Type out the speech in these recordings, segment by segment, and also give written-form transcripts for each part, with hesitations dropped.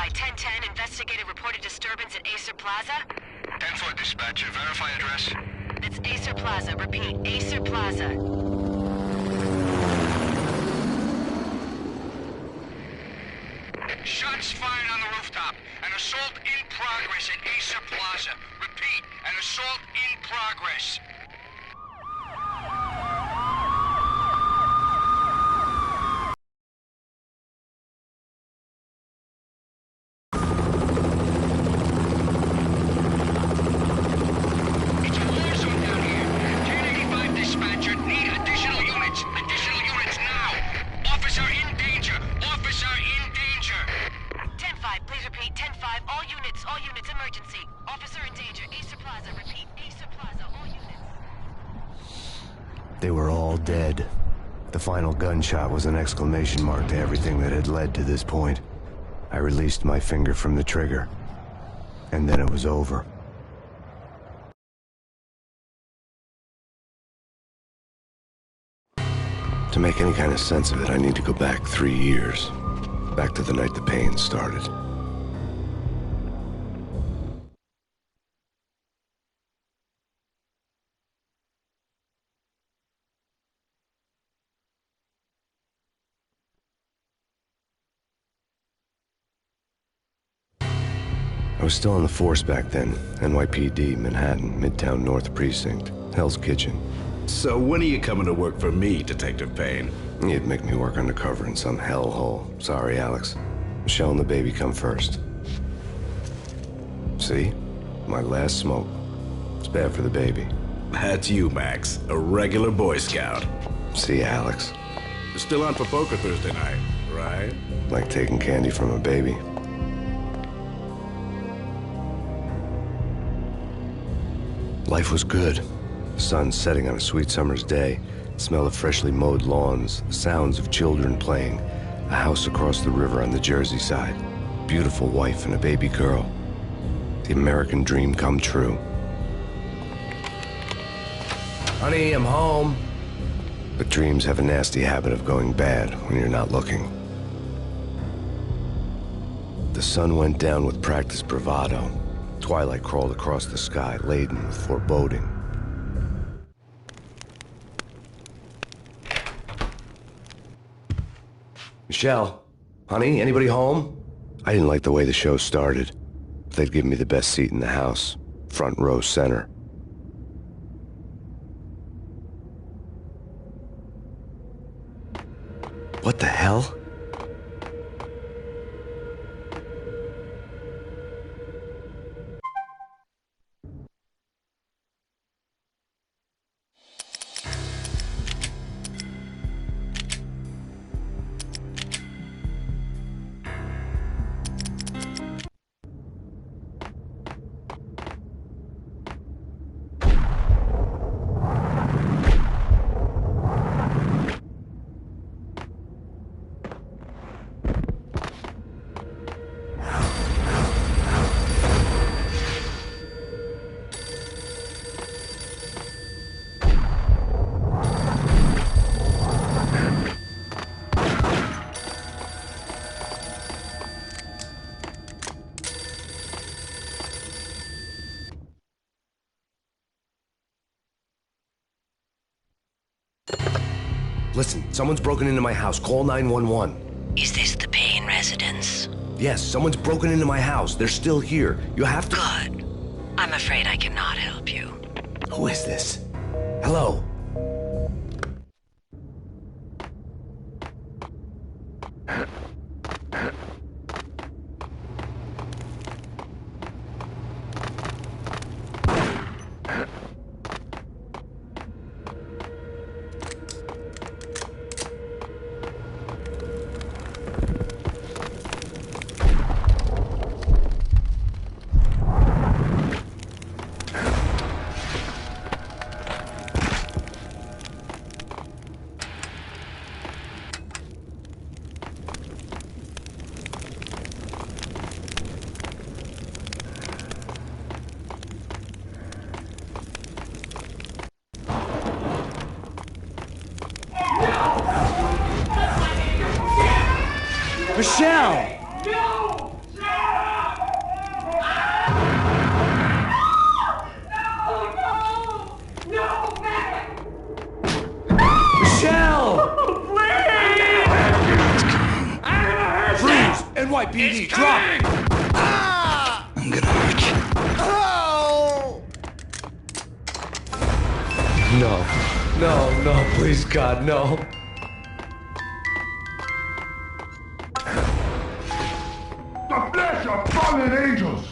Verify 1010, investigated reported disturbance at Acer Plaza. 10-4 dispatcher, verify address. It's Acer Plaza, repeat, Acer Plaza. Shots fired on the rooftop. An assault in progress at Acer Plaza. Repeat, an assault in progress. It's a war zone down here. 1085 dispatcher, need additional units. Additional units now. Officer in danger. Officer in danger. 10-5, please repeat, 10-5, all units, emergency. Officer in danger, Acer Plaza, repeat, Acer Plaza, all units. They were all dead. The final gunshot was an exclamation mark to everything that had led to this point. I released my finger from the trigger, and then it was over. To make any kind of sense of it, I need to go back 3 years. Back to the night the pain started. I was still on the force back then. NYPD, Manhattan, Midtown North Precinct, Hell's Kitchen. So when are you coming to work for me, Detective Payne? You'd make me work undercover in some hellhole. Sorry, Alex. Michelle and the baby come first. See? My last smoke. It's bad for the baby. That's you, Max. A regular Boy Scout. See, Alex. You're still on for poker Thursday night, right? Like taking candy from a baby. Life was good. The sun setting on a sweet summer's day, the smell of freshly mowed lawns, the sounds of children playing, a house across the river on the Jersey side, beautiful wife and a baby girl. The American dream come true. Honey, I'm home. But dreams have a nasty habit of going bad when you're not looking. The sun went down with practiced bravado. Twilight crawled across the sky, laden with foreboding. Michelle, honey, anybody home? I didn't like the way the show started. They'd give me the best seat in the house, front row center. What the hell? Listen, someone's broken into my house. Call 911. Is this the Payne residence? Yes, someone's broken into my house. They're still here. You have to... Good. I'm afraid I cannot help you. Who is this? Hello? Michelle! No! NYPD, drop it! I'm gonna hurt you. No. No, no, please, God, no. The flesh of fallen angels!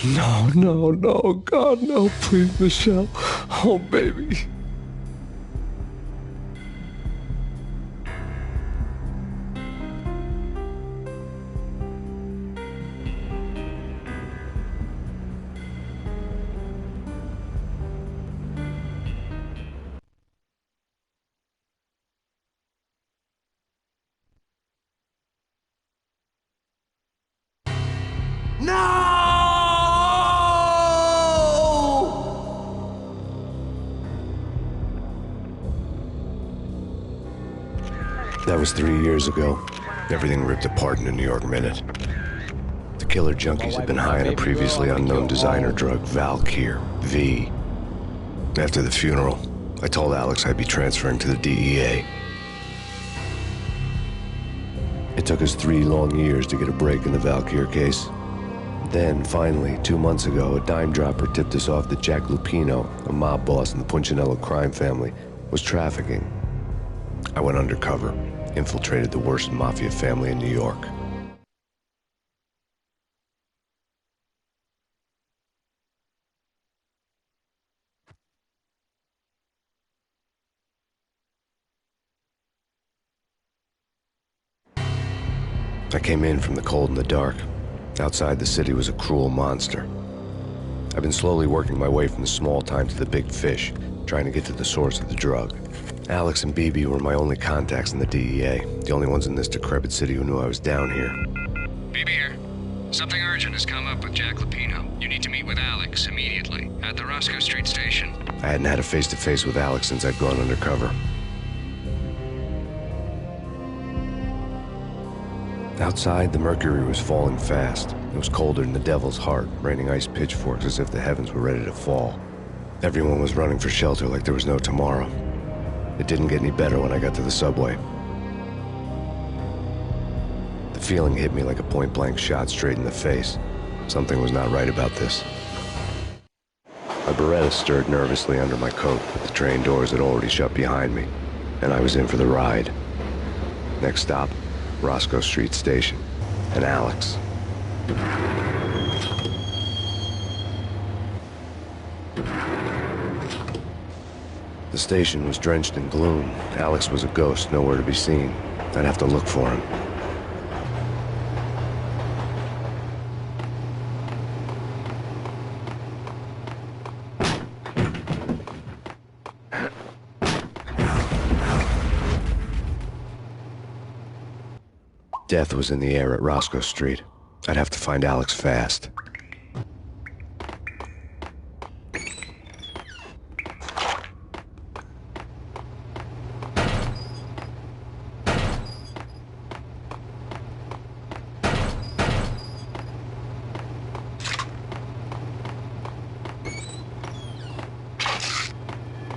No, no, no, God, no, please, Michelle. Oh, baby. That was 3 years ago. Everything ripped apart in a New York minute. The killer junkies had been high on a previously unknown designer drug, Valkyr, V. After the funeral, I told Alex I'd be transferring to the DEA. It took us 3 long years to get a break in the Valkyr case. Then, finally, 2 months ago, a dime dropper tipped us off that Jack Lupino, a mob boss in the Punchinello crime family, was trafficking. I went undercover, infiltrated the worst mafia family in New York. I came in from the cold and the dark. Outside, the city was a cruel monster. I've been slowly working my way from the small time to the big fish, trying to get to the source of the drug. Alex and BB were my only contacts in the DEA, the only ones in this decrepit city who knew I was down here. BB here. Something urgent has come up with Jack Lupino. You need to meet with Alex immediately at the Roscoe Street station. I hadn't had a face-to-face with Alex since I'd gone undercover. Outside, the mercury was falling fast. It was colder than the devil's heart, raining ice pitchforks as if the heavens were ready to fall. Everyone was running for shelter like there was no tomorrow. It didn't get any better when I got to the subway. The feeling hit me like a point-blank shot straight in the face. Something was not right about this. My Beretta stirred nervously under my coat, but the train doors had already shut behind me, and I was in for the ride. Next stop, Roscoe Street Station, and Alex. The station was drenched in gloom. Alex was a ghost, nowhere to be seen. I'd have to look for him. Death was in the air at Roscoe Street. I'd have to find Alex fast.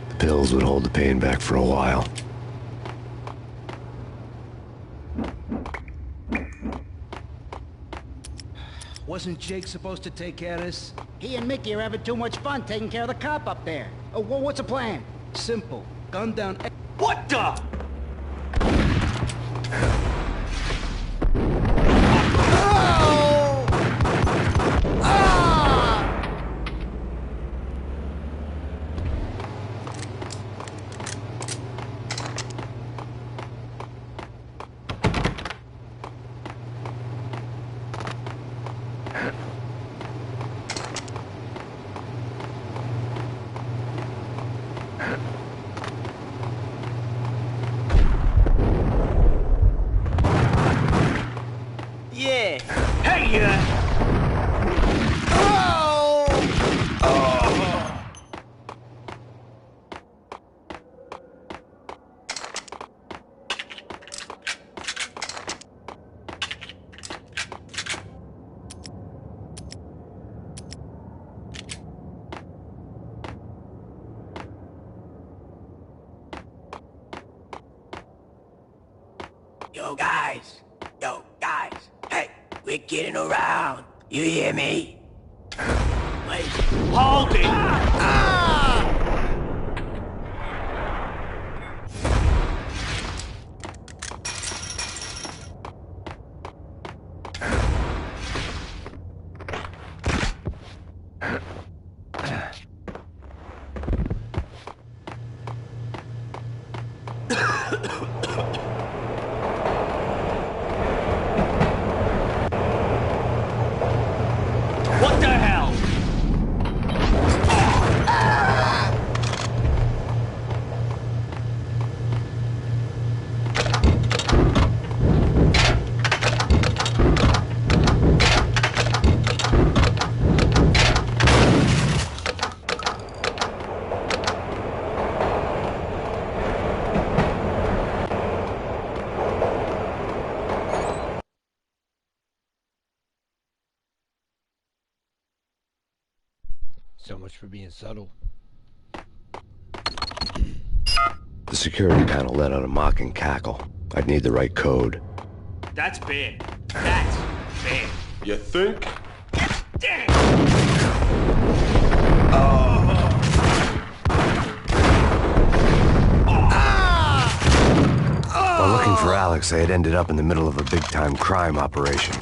The pills would hold the pain back for a while. Wasn't Jake supposed to take care of this? He and Mickey are having too much fun taking care of the cop up there. Oh, well, what's the plan? Simple. Gun down. What the? Yo, guys. Yo, guys. Hey, we're getting around. You hear me? Wait. Hold it! What the hell? So much for being subtle. The security panel let out a mocking cackle. I'd need the right code. That's bad. That's bad. You think? Damn! While looking for Alex, I had ended up in the middle of a big-time crime operation.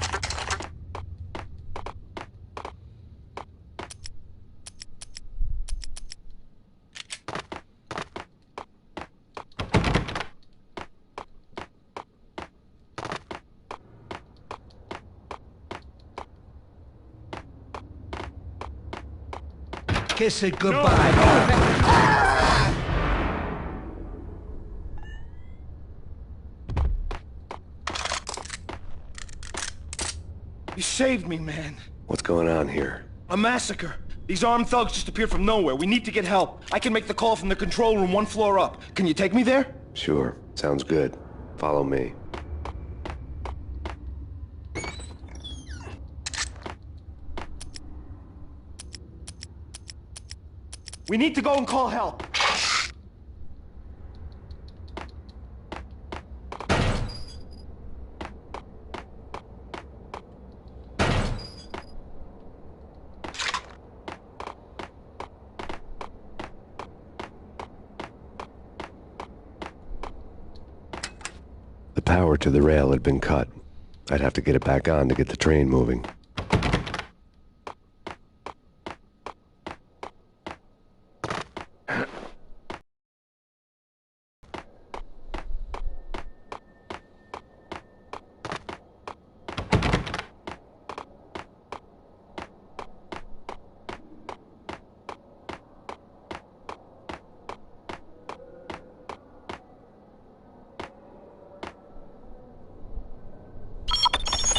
Kiss it goodbye. You saved me, man. What's going on here? A massacre. These armed thugs just appeared from nowhere. We need to get help. I can make the call from the control room 1 floor up. Can you take me there? Sure. Sounds good. Follow me. We need to go and call help. The power to the rail had been cut. I'd have to get it back on to get the train moving.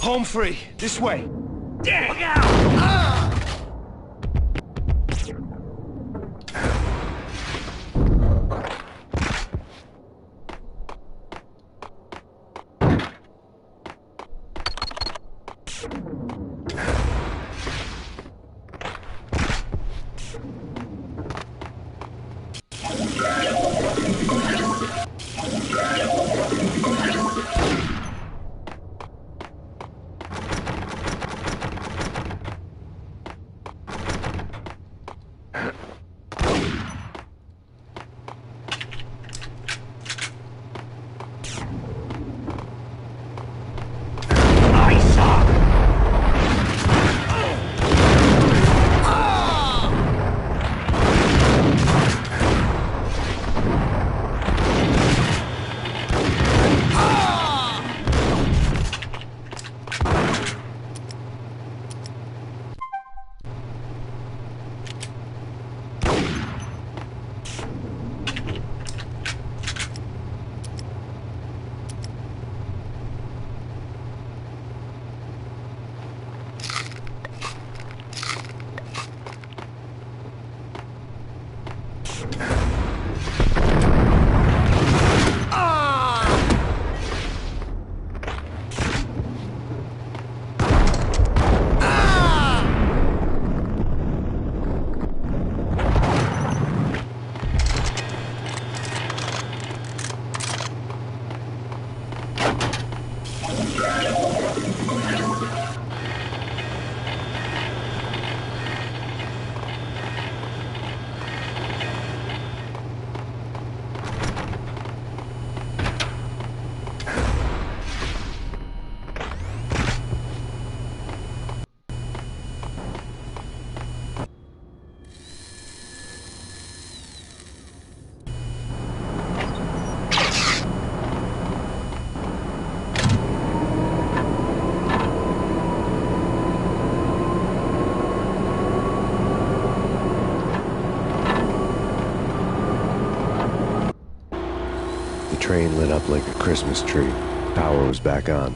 Home free. This way. Damn! Look out! train lit up like a Christmas tree. Power was back on.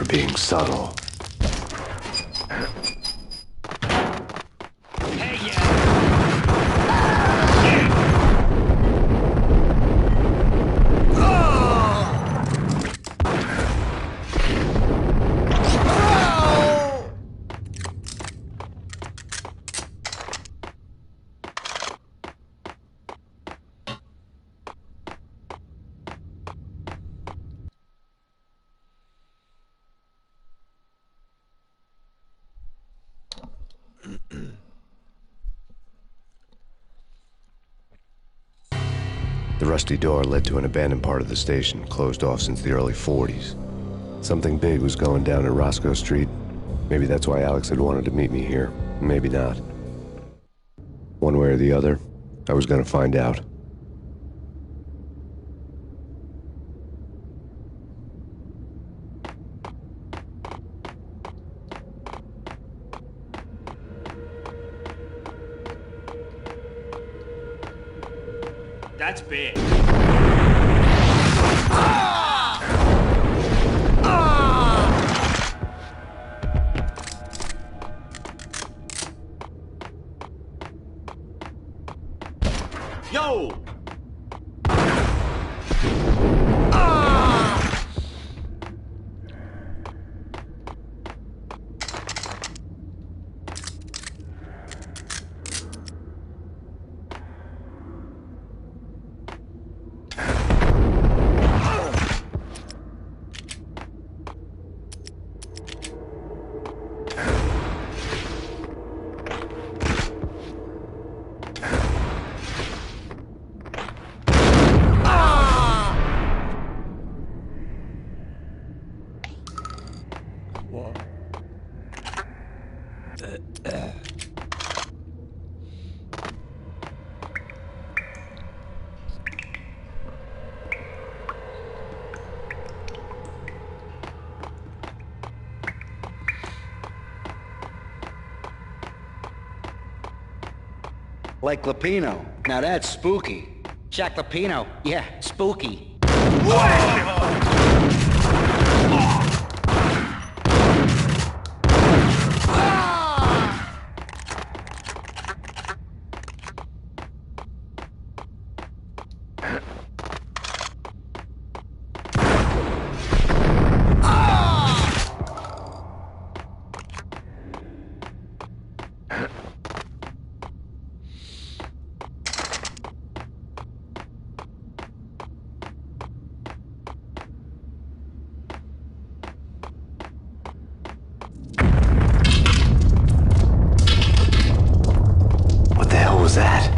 Being subtle. The rusty door led to an abandoned part of the station, closed off since the early 40s. Something big was going down at Roscoe Street. Maybe that's why Alex had wanted to meet me here. Maybe not. One way or the other, I was gonna find out. That's big. Yo! Like Lapino. Now that's spooky. Jack Lapino. Yeah, spooky. What the hell was that?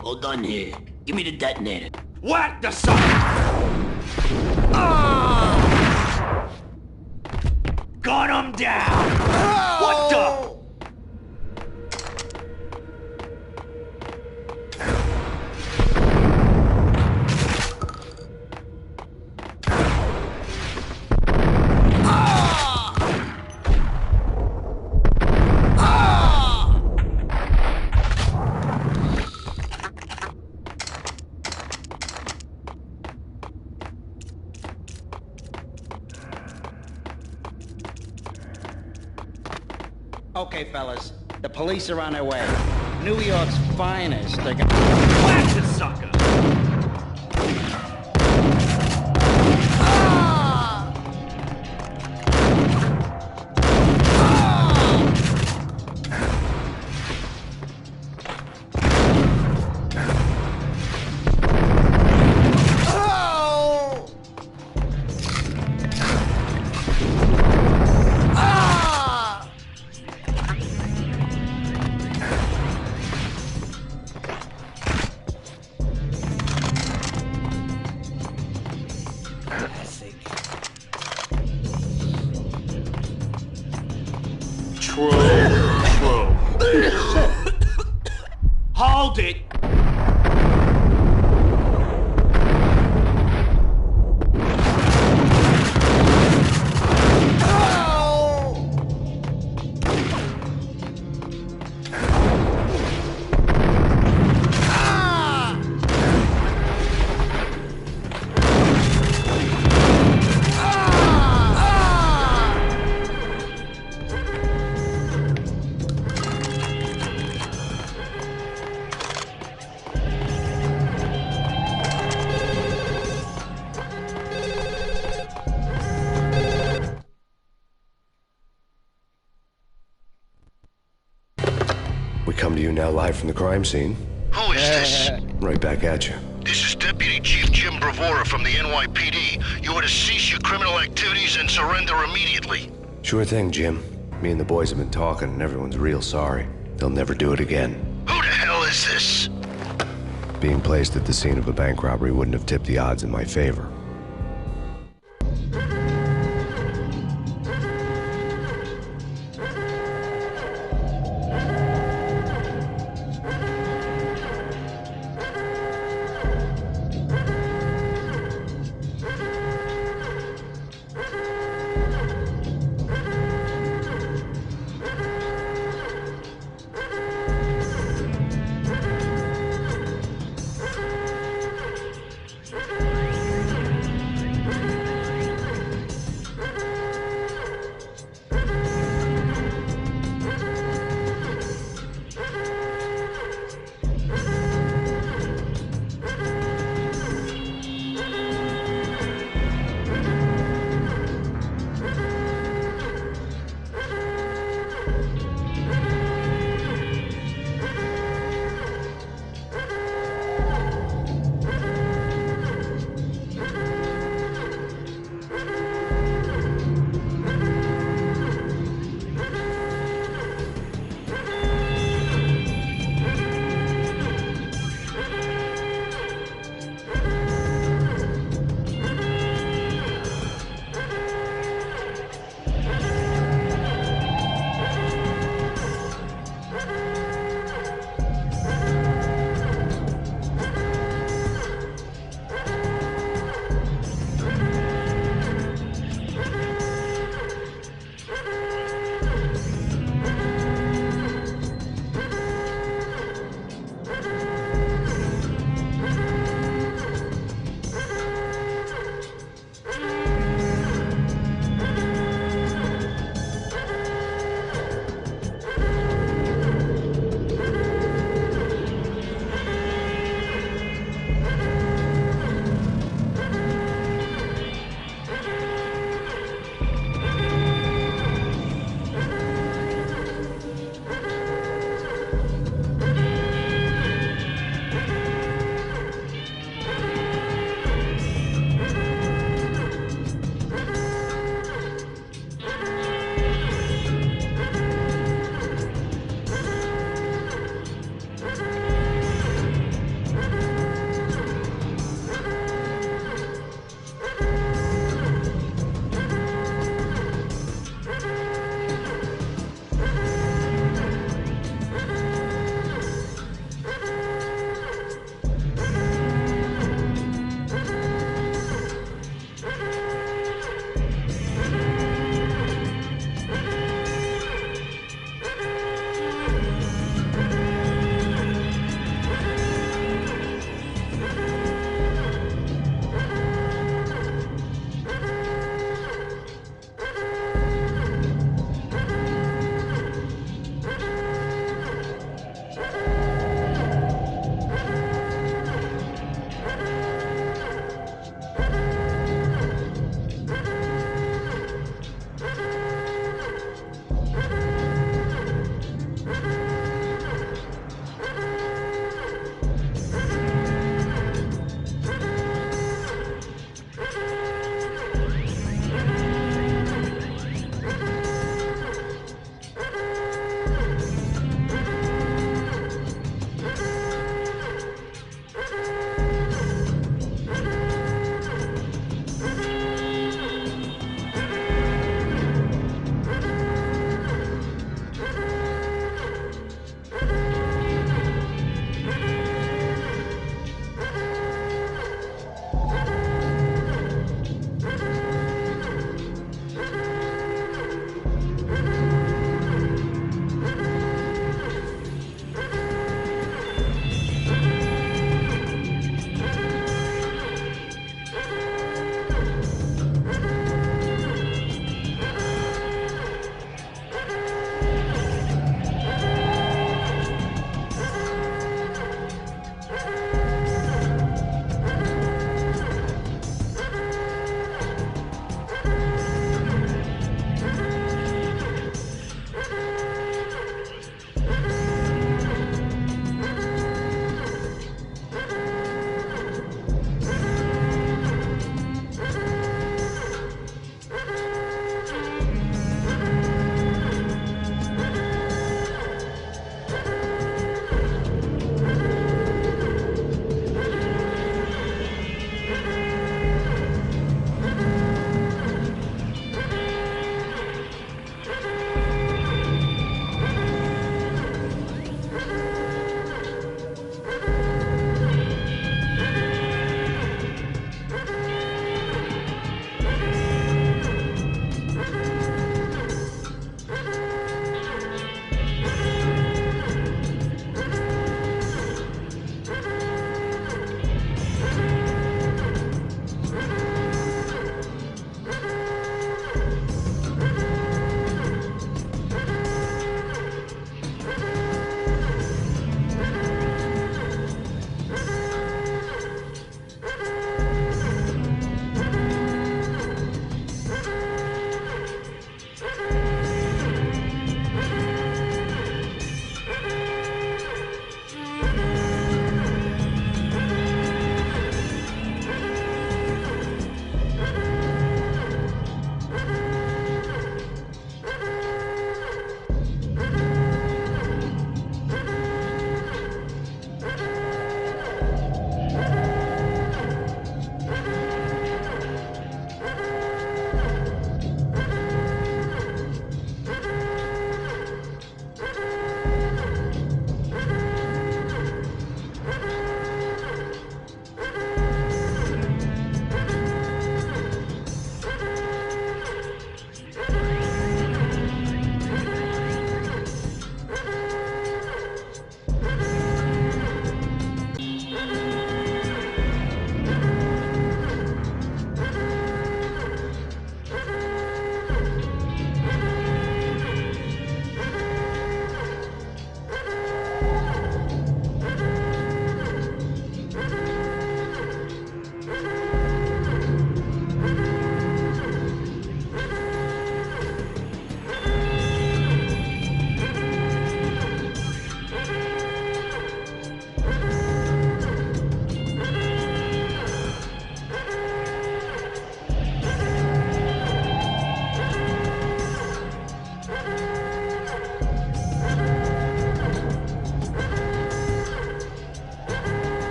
Hold on here. Give me the detonator. Whack the son! Gun him down! What the? Okay, fellas. The police are on their way. New York's finest. They're gonna... Whack the sucker! True. Hold it! We come to you now live from the crime scene. Who is this? Right back at you. This is Deputy Chief Jim Bravura from the NYPD. You are to cease your criminal activities and surrender immediately. Sure thing, Jim. Me and the boys have been talking, and everyone's real sorry. They'll never do it again. Who the hell is this? Being placed at the scene of a bank robbery wouldn't have tipped the odds in my favor.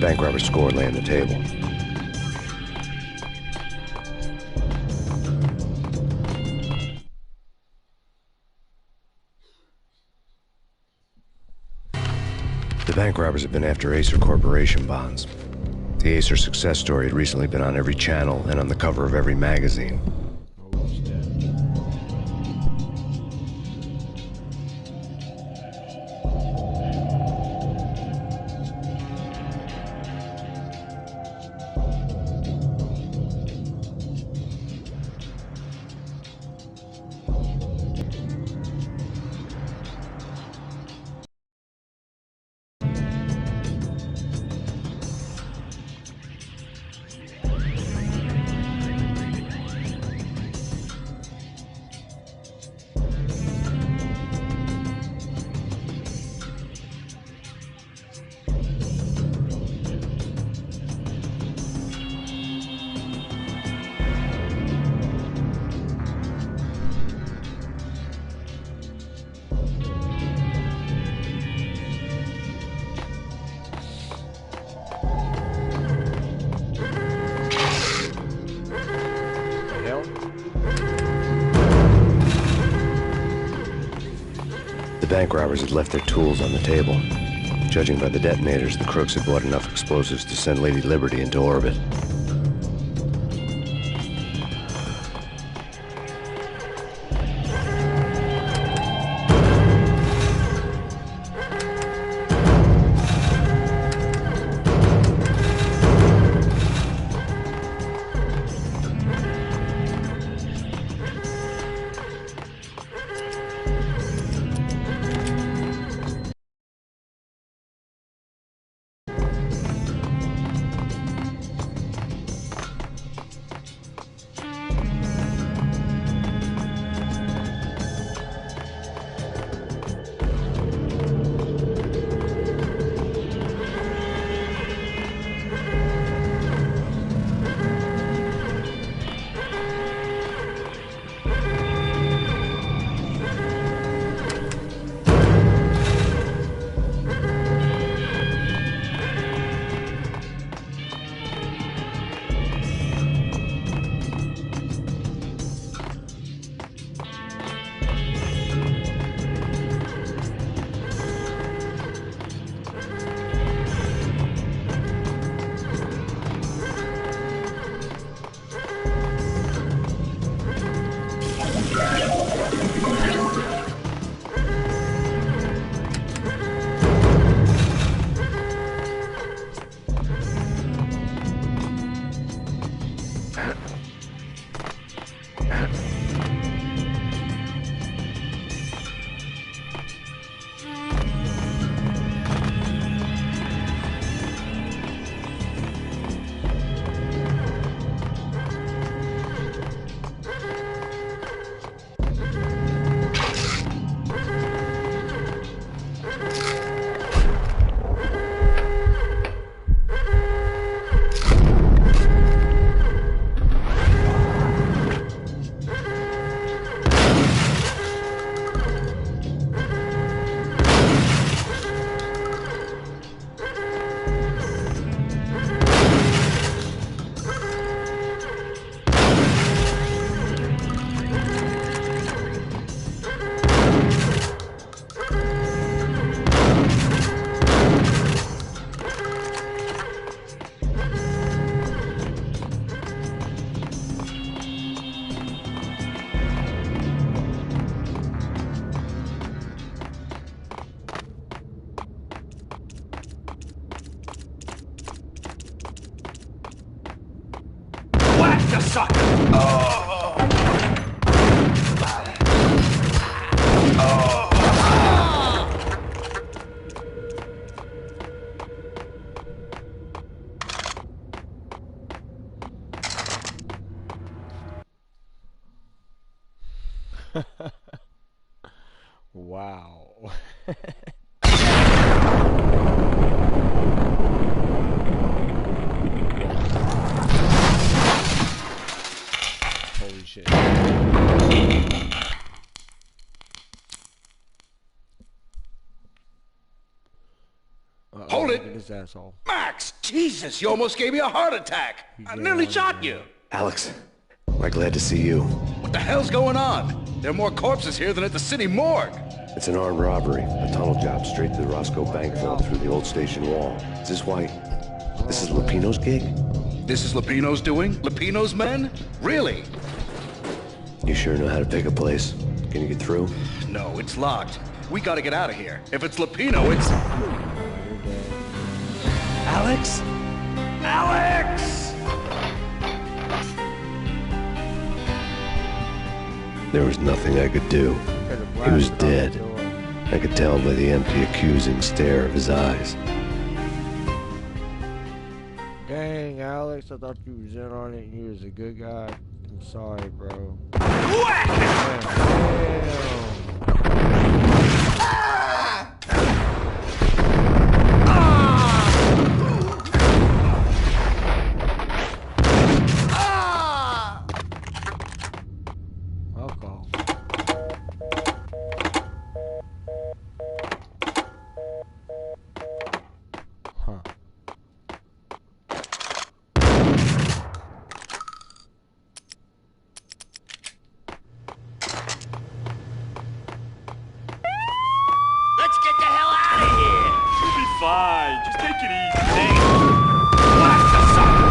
bank robber's score lay on the table. The bank robbers had been after Acer Corporation bonds. The Acer success story had recently been on every channel and on the cover of every magazine. The bank robbers had left their tools on the table. Judging by the detonators, the crooks had bought enough explosives to send Lady Liberty into orbit. You sucker! Wow. Holy shit. Hold it! Look at this asshole. Mac! Alex! Jesus, you almost gave me a heart attack! I nearly shot you! Alex, we're glad to see you. What the hell's going on? There are more corpses here than at the city morgue! It's an armed robbery, a tunnel job straight to the Roscoe Bank vault through the old station wall. Is this why... This is Lupino's gig? This is Lupino's doing? Lupino's men? Really? You sure know how to pick a place? Can you get through? No, it's locked. We gotta get out of here. If it's Lupino, it's... Alex? Alex! There was nothing I could do. He was dead. I could tell by the empty, accusing stare of his eyes. Dang, Alex, I thought you was in on it and you was a good guy. I'm sorry, bro. Alcohol. Huh. Let's get the hell out of here! You'll be fine. Just take it easy. Blast the sucker!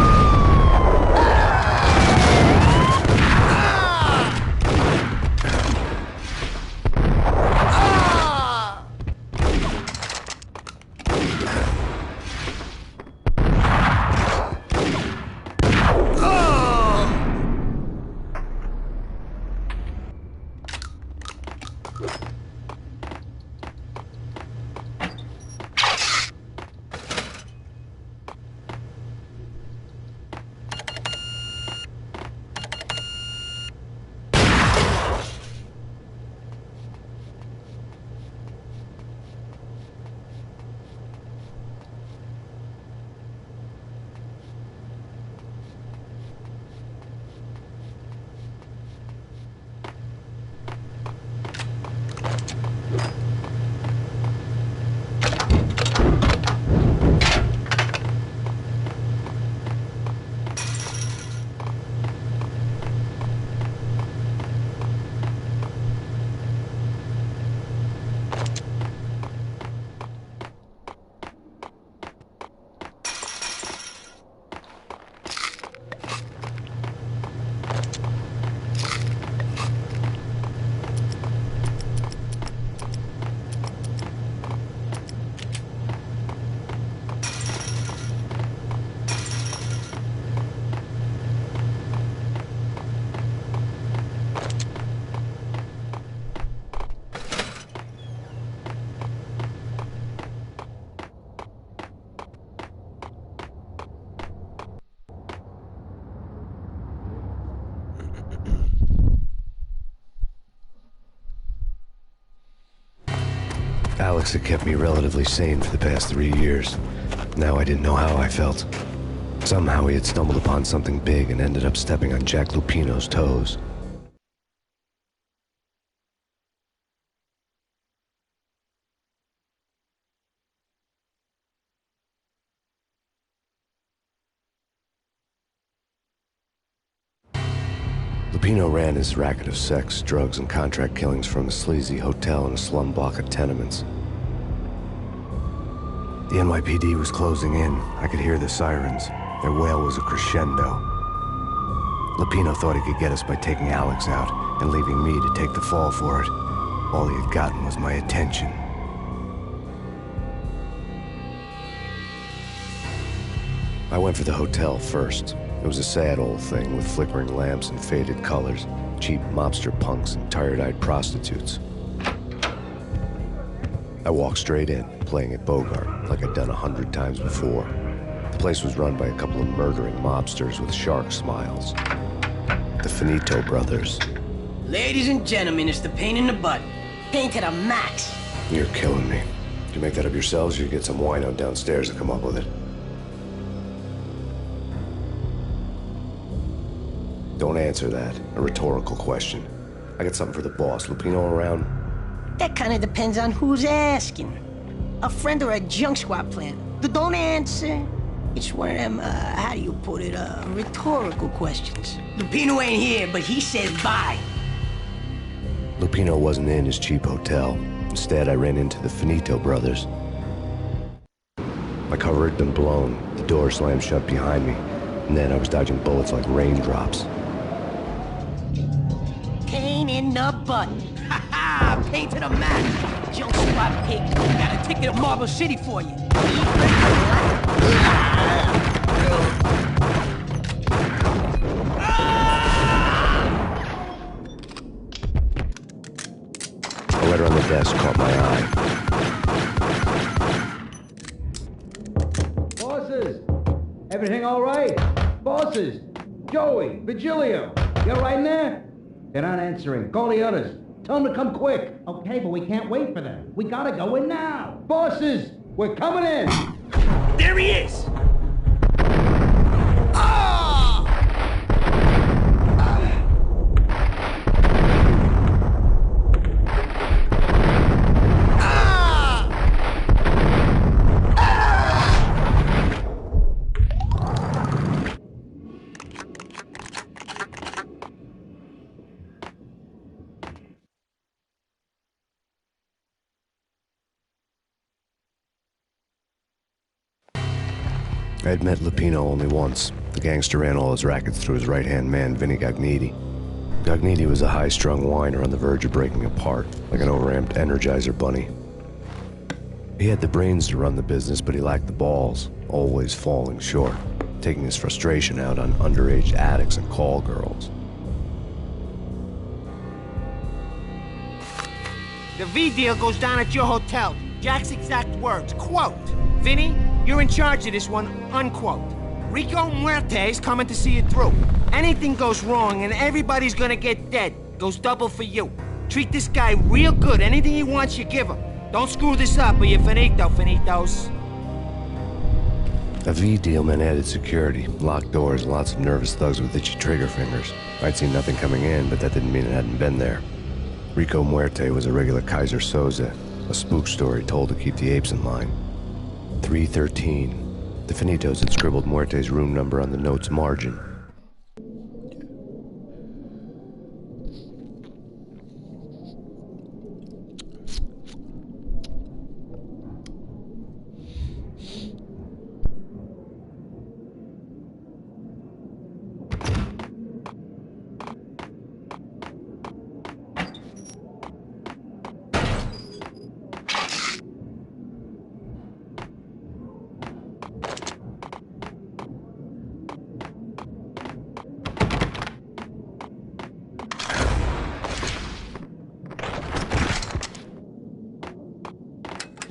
Alex had kept me relatively sane for the past 3 years. Now I didn't know how I felt. Somehow he had stumbled upon something big and ended up stepping on Jack Lupino's toes. Lupino ran his racket of sex, drugs, and contract killings from a sleazy hotel in a slum block of tenements. The NYPD was closing in. I could hear the sirens. Their wail was a crescendo. Lupino thought he could get us by taking Alex out and leaving me to take the fall for it. All he had gotten was my attention. I went for the hotel first. It was a sad old thing with flickering lamps and faded colors, cheap mobster punks and tired-eyed prostitutes. I walked straight in, playing at Bogart, like I'd done 100 times before. The place was run by a couple of murdering mobsters with shark smiles. The Finito brothers. Ladies and gentlemen, it's the pain in the butt. Pain to the max. You're killing me. Did you make that up yourselves, or you get some wino downstairs to come up with it? Don't answer that. A rhetorical question. I got something for the boss. Lupino around? That kind of depends on who's asking. A friend or a junk squad plan. Don't answer. It's one of them, how do you put it, rhetorical questions. Lupino ain't here, but he says bye. Lupino wasn't in his cheap hotel. Instead, I ran into the Finito brothers. My cover had been blown. The door slammed shut behind me. And then I was dodging bullets like raindrops. Pain in the butt. Ha ha! Pain to the mat. Jump spot pig. Got a ticket to Marble City for you. A letter on the desk caught my eye. Bosses! Everything all right? Bosses! Joey! Vigilio! You all right in there? They're not answering. Call the others. Tell them to come quick. Okay, but we can't wait for them. We gotta go in now. Bosses! We're coming in! There he is! I'd met Lupino only once. The gangster ran all his rackets through his right-hand man, Vinny Gagniti. Gagniti was a high-strung whiner on the verge of breaking apart, like an overamped Energizer bunny. He had the brains to run the business, but he lacked the balls, always falling short, taking his frustration out on underage addicts and call girls. The V deal goes down at your hotel. Jack's exact words, quote, "Vinny, you're in charge of this one," unquote. Rico Muerte's coming to see it through. Anything goes wrong and everybody's gonna get dead. Goes double for you. Treat this guy real good. Anything he wants, you give him. Don't screw this up or you're finito, finitos. A V deal meant added security, locked doors, and lots of nervous thugs with itchy trigger fingers. I'd seen nothing coming in, but that didn't mean it hadn't been there. Rico Muerte was a regular Kaiser Soze, a spook story told to keep the apes in line. 313. The Finitos had scribbled Muerte's room number on the note's margin.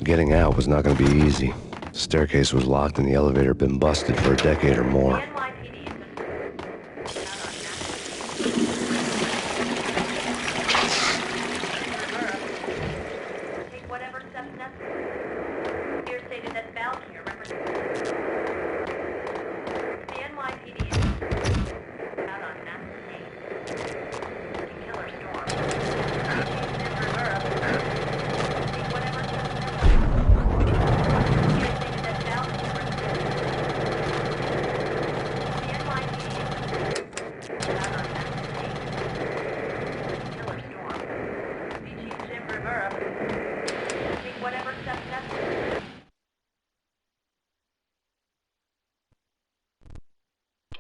Getting out was not going to be easy. The staircase was locked and the elevator had been busted for a decade or more.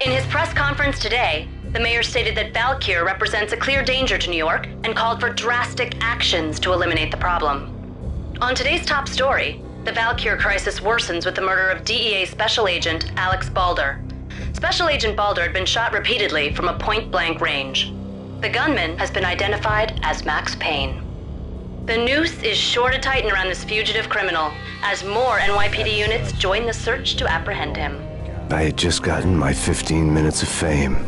In his press conference today, the mayor stated that Valkyr represents a clear danger to New York and called for drastic actions to eliminate the problem. On today's top story, the Valkyr crisis worsens with the murder of DEA Special Agent Alex Balder. Special Agent Balder had been shot repeatedly from a point-blank range. The gunman has been identified as Max Payne. The noose is sure to tighten around this fugitive criminal as more NYPD units join the search to apprehend him. I had just gotten my 15 minutes of fame.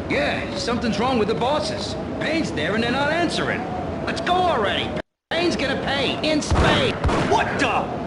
Yeah, something's wrong with the bosses. Payne's there and they're not answering. Let's go already. Payne's gonna pay in spades. What the?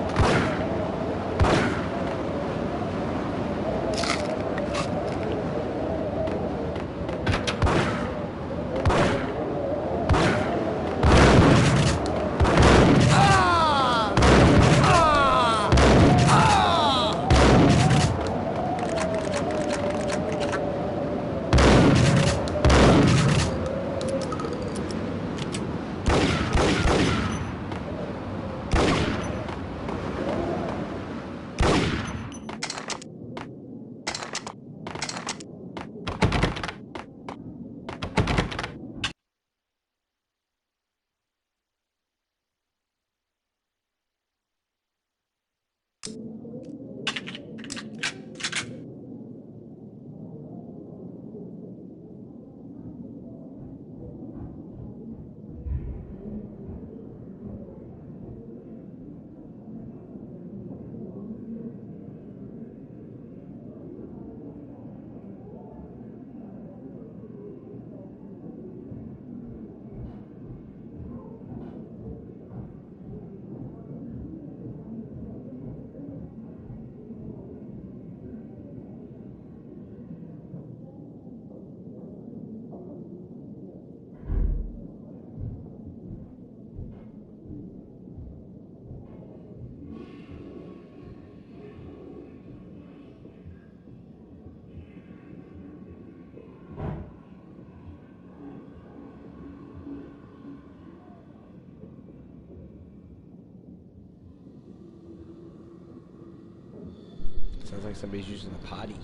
Sounds like somebody's using the potty.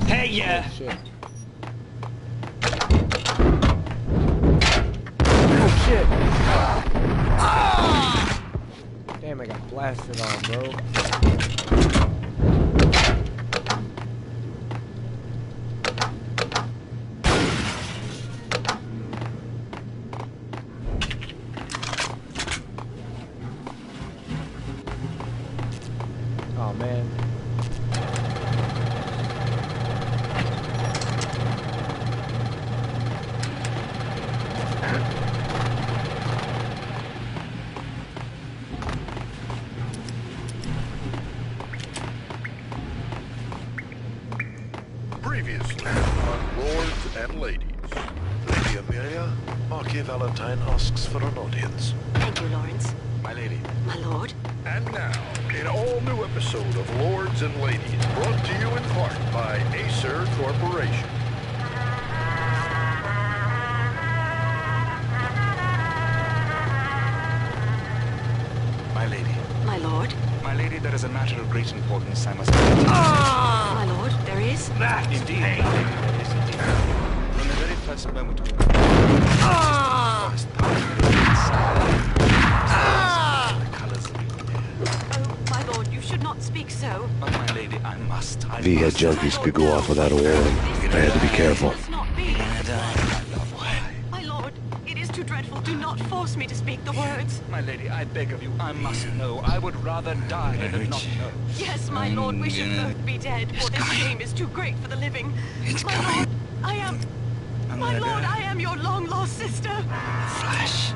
Hey, yeah! Oh, shit. Oh, shit! Ah! Damn, I got blasted on, bro. Oh, man. Previously on Lords and Ladies. Lady Amelia, Marquis Valentine asks for an audience. Thank you, Lawrence. My lady. My lord. And now, an all-new episode of Lords and Ladies, brought to you in part by Acer Corporation. My lady. My lord. My lady, there is a matter of great importance I must My lord, there is? Indeed, my lady, there is indeed. From the very first moment we met, Oh, my lord, you should not speak so. But my lady, I must. V-head junkies could go off without a warning. I had to be careful. Must not be. My lord, it is too dreadful. Do not force me to speak the words. My lady, I beg of you, I must know. I would rather die than not know. Yes, my lord, we should both be dead, for this shame is too great for the living. My lord, I am... My lord, I am your long-lost sister. Flash.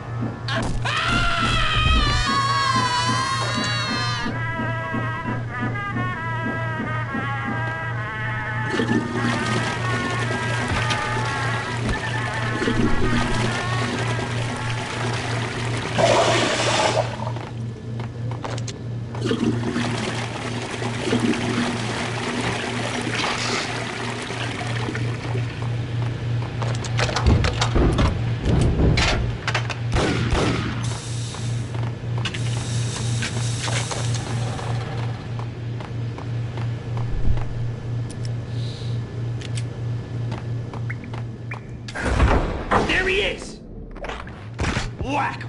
Whack!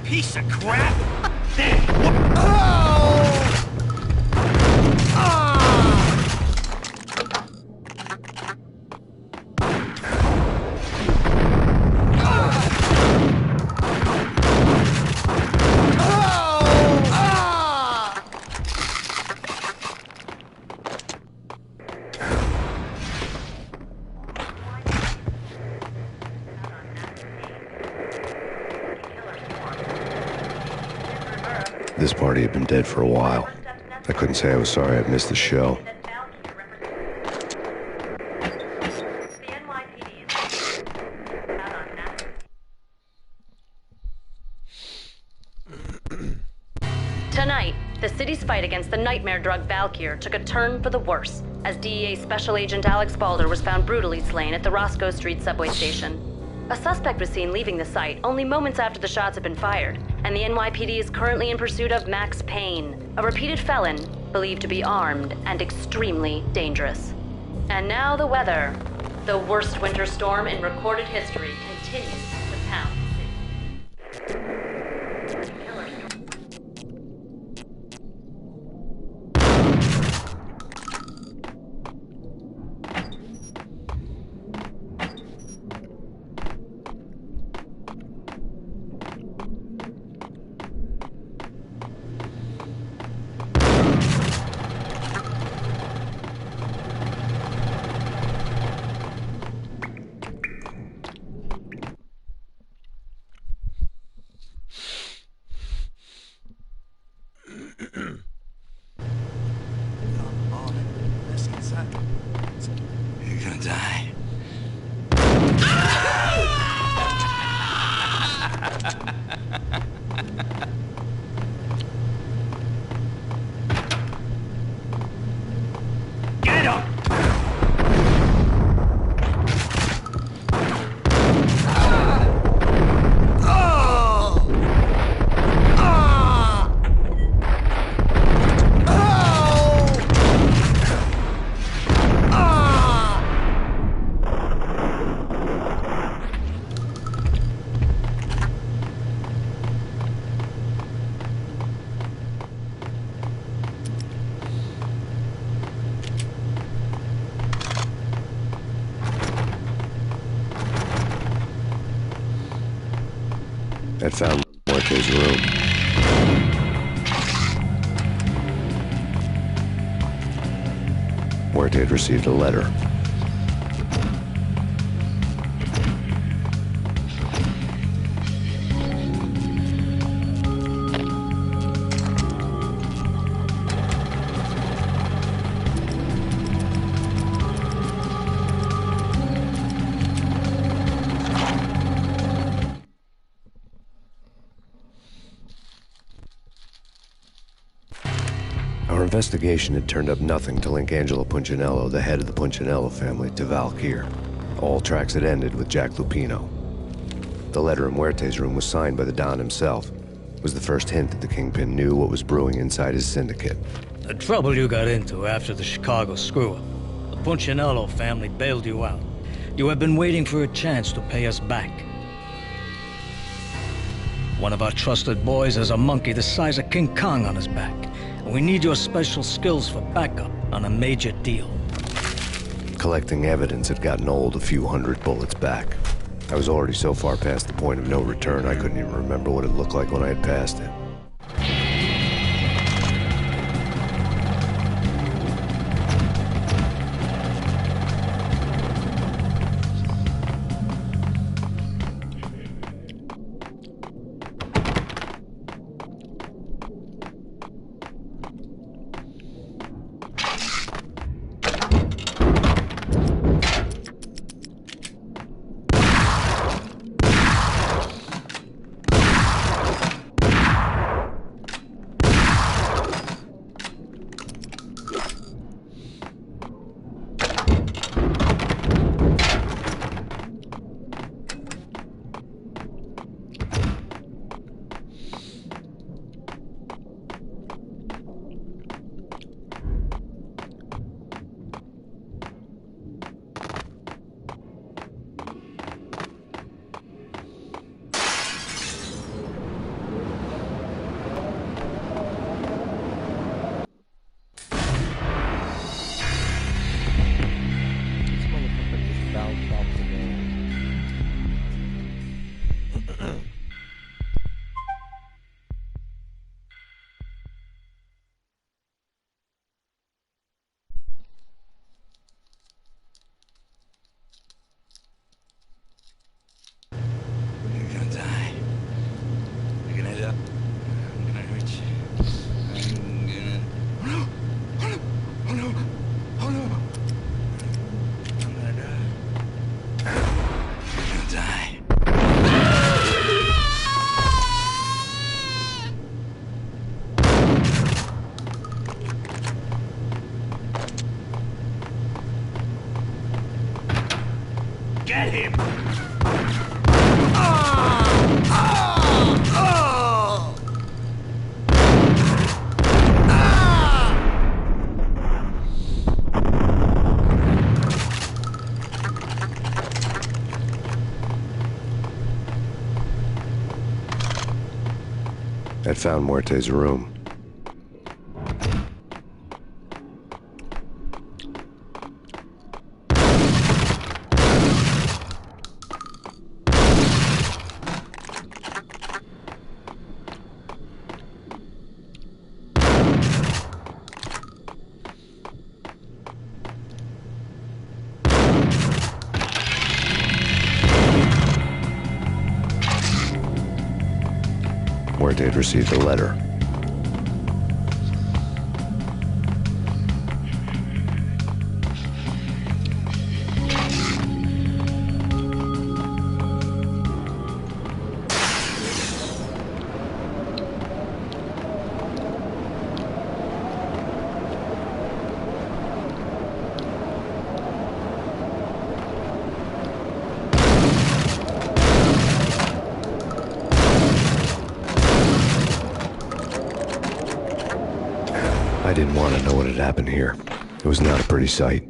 Piece of crap! There! This party had been dead for a while. I couldn't say I was sorry I'd missed the show. Tonight, the city's fight against the nightmare drug Valkyr took a turn for the worse, as DEA Special Agent Alex Balder was found brutally slain at the Roscoe Street subway station. A suspect was seen leaving the site only moments after the shots had been fired, and the NYPD is currently in pursuit of Max Payne, a repeated felon believed to be armed and extremely dangerous. And now the weather. The worst winter storm in recorded history continues to pound the city. You're gonna die. Get him! I'd found Muerte's room. Muerte had received a letter. Our investigation had turned up nothing to link Angelo Punchinello, the head of the Punchinello family, to Valkyr. All tracks had ended with Jack Lupino. The letter in Muerte's room was signed by the Don himself. It was the first hint that the Kingpin knew what was brewing inside his syndicate. The trouble you got into after the Chicago screw-up. The Punchinello family bailed you out. You have been waiting for a chance to pay us back. One of our trusted boys has a monkey the size of King Kong on his back. And we need your special skills for backup on a major deal. Collecting evidence had gotten old a few hundred bullets back. I was already so far past the point of no return, I couldn't even remember what it looked like when I had passed it. Get him! I'd found Muerte's room. Muerte had received a letter. I didn't want to know what had happened here. It was not a pretty sight.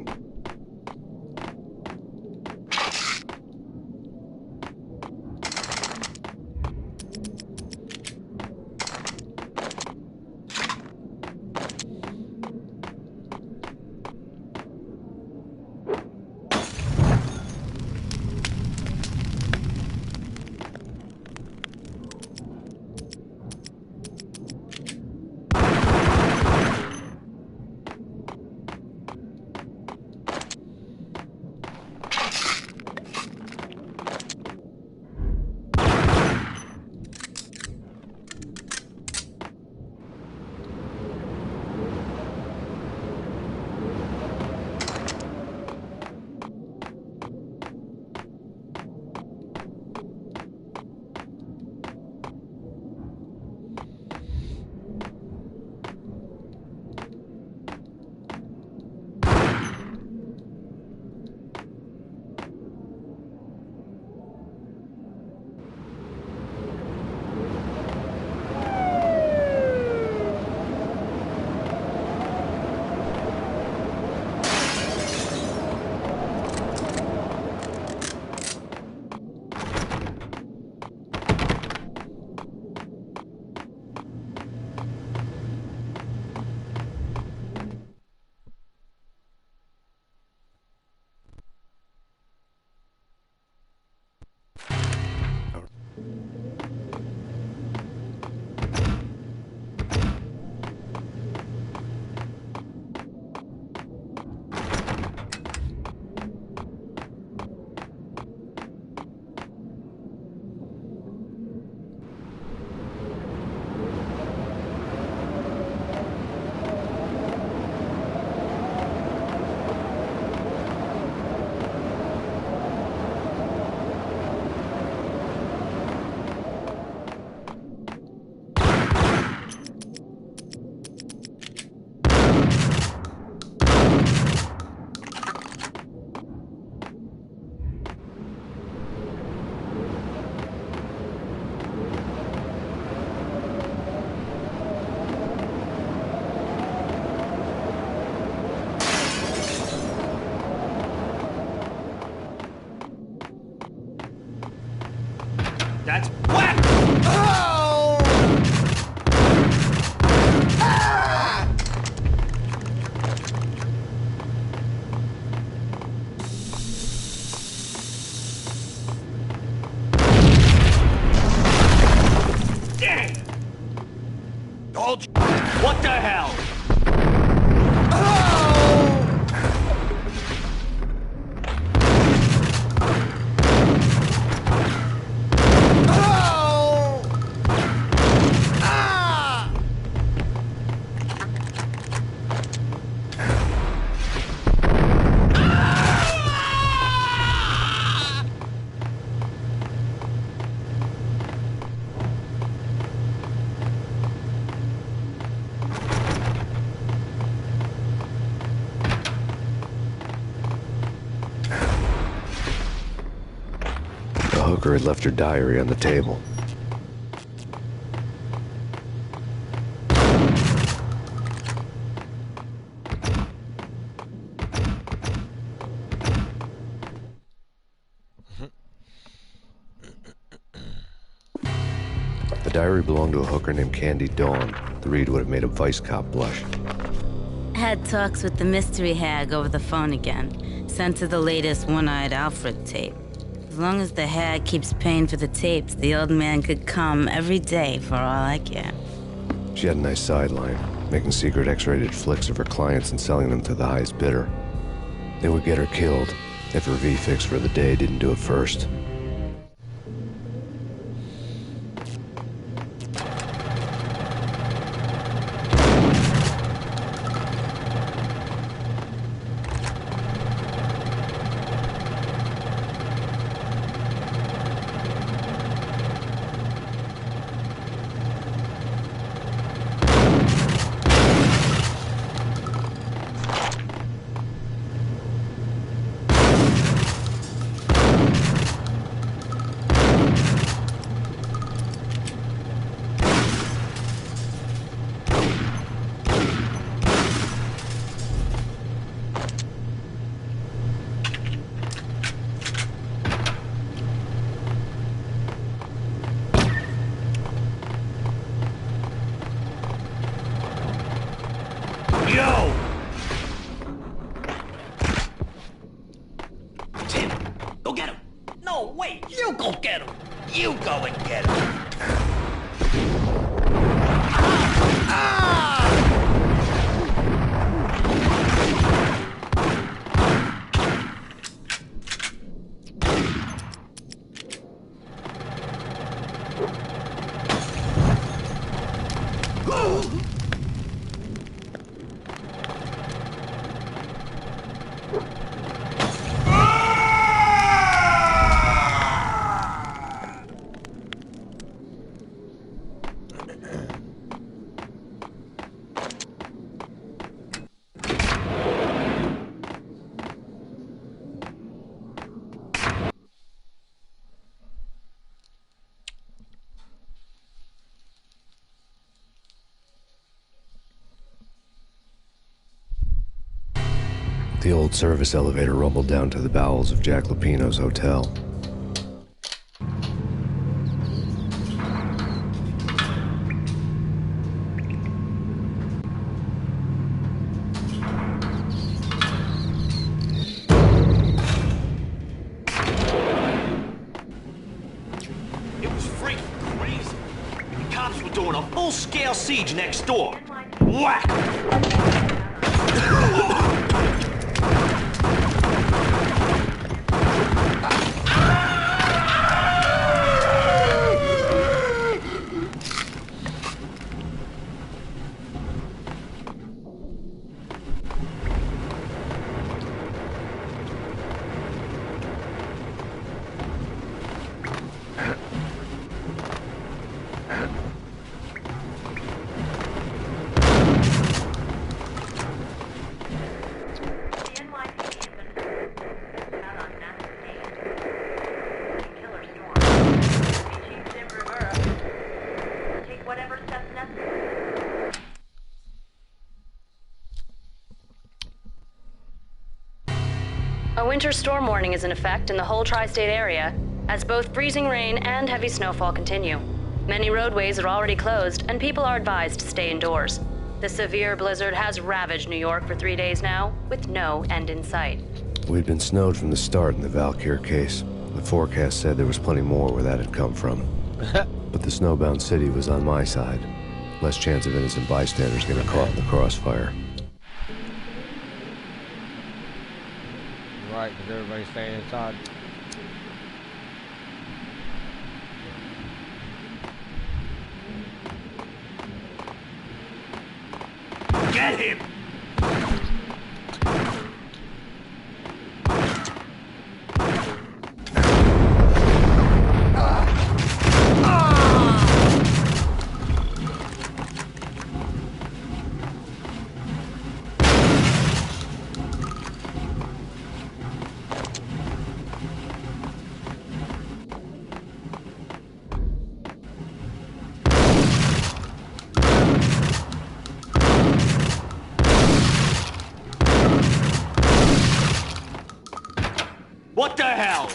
That's whack! Oh! Ah! Dang! Told you. What the hell? The hooker had left her diary on the table. The diary belonged to a hooker named Candy Dawn. The read would have made a vice cop blush. Had talks with the mystery hag over the phone again. Sent her the latest One-Eyed Alfred tape. As long as the hag keeps paying for the tapes, the old man could come every day for all I care. She had a nice sideline, making secret X-rated flicks of her clients and selling them to the highest bidder. They would get her killed if her V-fix for the day didn't do it first. Yo! Tim, go get him! No, wait, you go get him! You go and get him! The old service elevator rumbled down to the bowels of Jack Lupino's hotel. It was freaking crazy. The cops were doing a full-scale siege next door. Whack! A winter storm warning is in effect in the whole tri-state area. as both freezing rain and heavy snowfall continue. Many roadways are already closed, and people are advised to stay indoors. The severe blizzard has ravaged New York for 3 days now, with no end in sight. We'd been snowed from the start in the Valkyr case. The forecast said there was plenty more where that had come from. But the snowbound city was on my side. Less chance of innocent bystanders getting caught in the crossfire. Right, because everybody's staying inside. Get him! What the hell?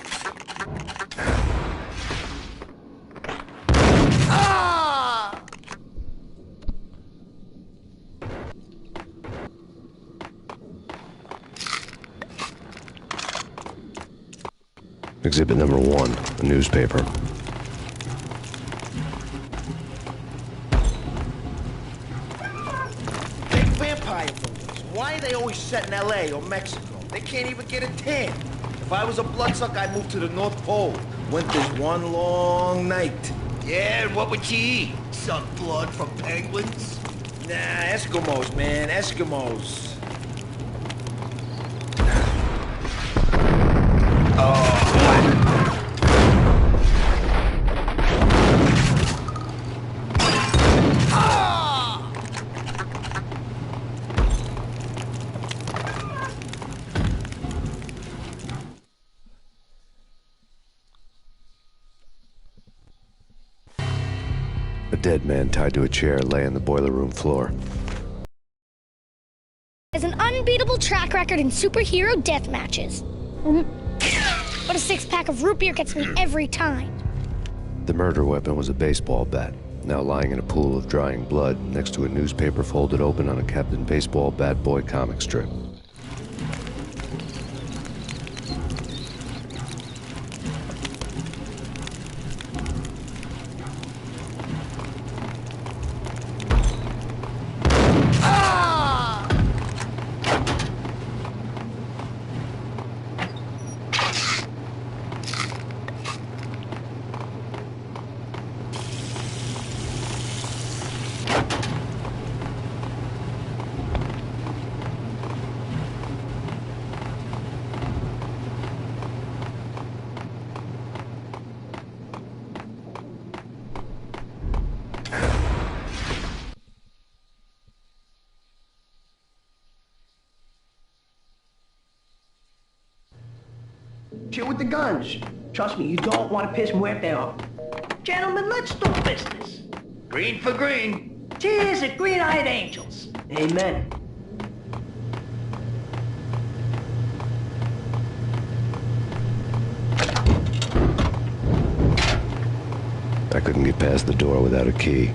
Ah! Exhibit number 1, a newspaper. Big vampire movies. Why are they always set in L.A. or Mexico? They can't even get a tan. If I was a bloodsucker, I'd move to the North Pole. Winter's one long night. Yeah, and what would you eat? Some blood from penguins? Nah, Eskimos, man, Eskimos. A dead man tied to a chair lay on the boiler room floor. Has an unbeatable track record in superhero death matches. But a six-pack of root beer gets me every time. The murder weapon was a baseball bat, now lying in a pool of drying blood next to a newspaper folded open on a Captain Baseball Bad Boy comic strip. Chill with the guns. Trust me, you don't want to piss Muerte off. Gentlemen, let's do business. Green for green. Cheers at green-eyed angels. Amen. I couldn't get past the door without a key.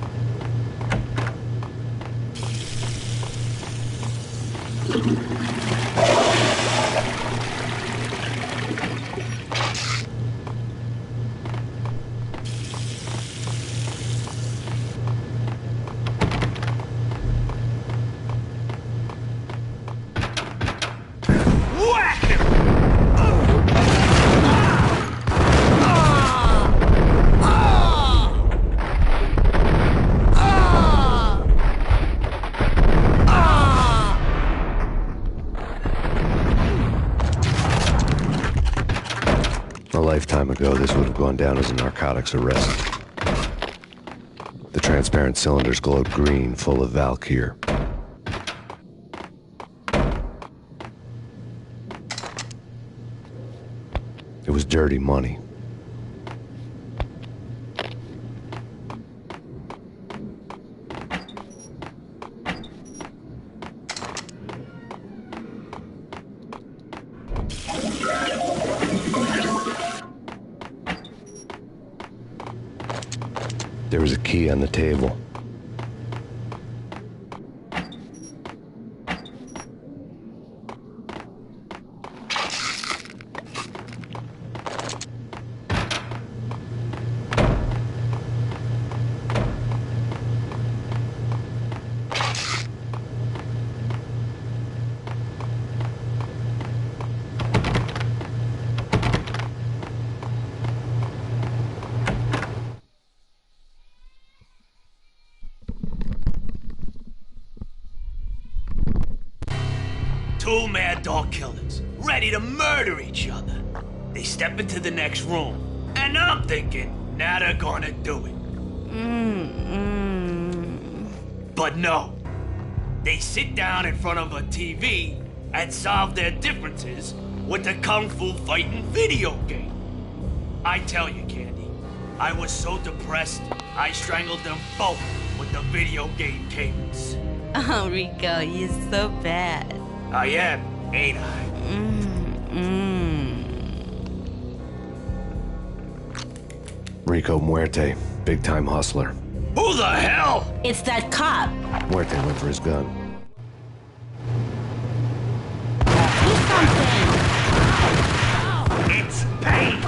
A lifetime ago, this would have gone down as a narcotics arrest. The transparent cylinders glowed green, full of Valkyr. It was dirty money. There was a key on the table. Two mad dog killers, ready to murder each other. They step into the next room, and I'm thinking, now they're gonna do it. But no. They sit down in front of a TV and solve their differences with a kung fu fighting video game. I tell you, Candy, I was so depressed, I strangled them both with the video game cables. Oh, Rico, you're so bad. I am, ain't I? Rico Muerte, big-time hustler. Who the hell? It's that cop. Muerte went for his gun. Do something. It's Payne.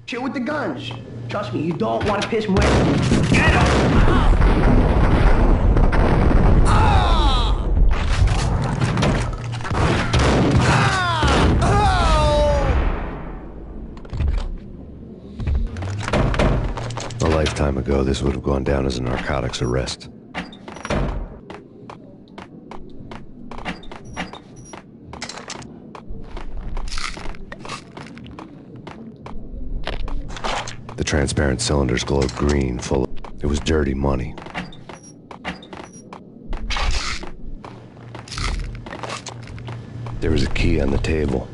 Shit with the guns. Trust me, you don't want to piss Muerte. Get A lifetime ago, this would have gone down as a narcotics arrest. The transparent cylinders glowed green, full of... It was dirty money. There was a key on the table.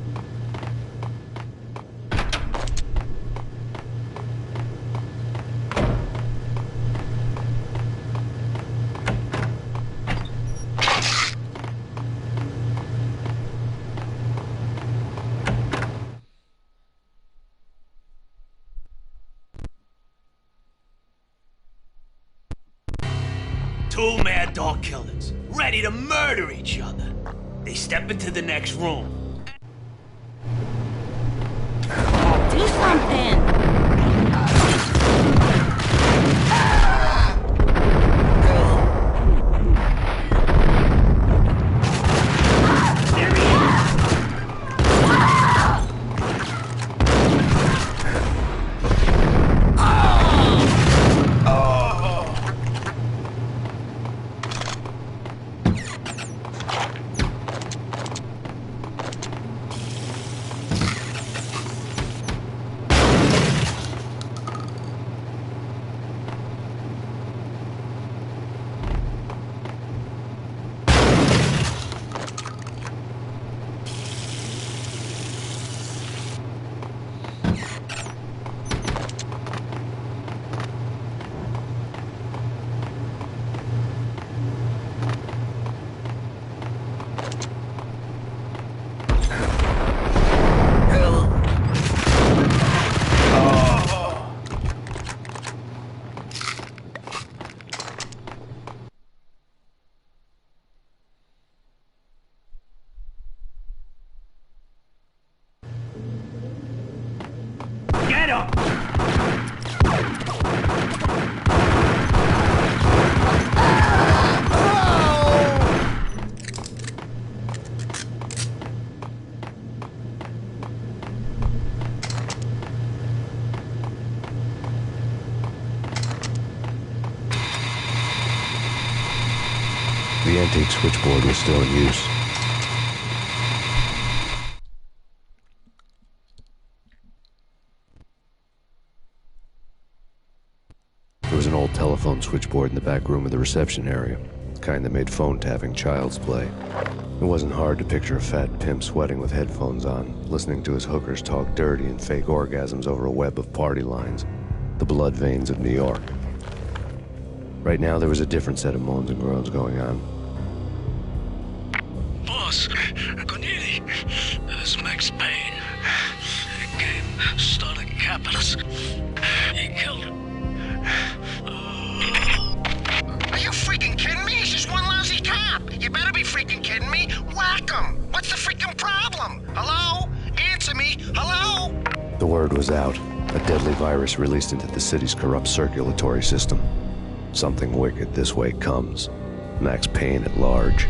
Two mad dog killers, ready to murder each other. They step into the next room. Do something. Get him! The antique switchboard was still in use. There was an old telephone switchboard in the back room of the reception area, the kind that made phone tapping child's play. It wasn't hard to picture a fat pimp sweating with headphones on, listening to his hookers talk dirty and fake orgasms over a web of party lines, the blood veins of New York. Right now, there was a different set of moans and groans going on. Boss, Corneli, this is Max Payne. He came, started capping us. He killed him. Are you freaking kidding me? He's just one lousy cop. You better be freaking kidding me. Whack him. What's the freaking problem? Hello? Answer me. Hello? The word was out. A deadly virus released into the city's corrupt circulatory system. Something wicked this way comes. Max Payne at large.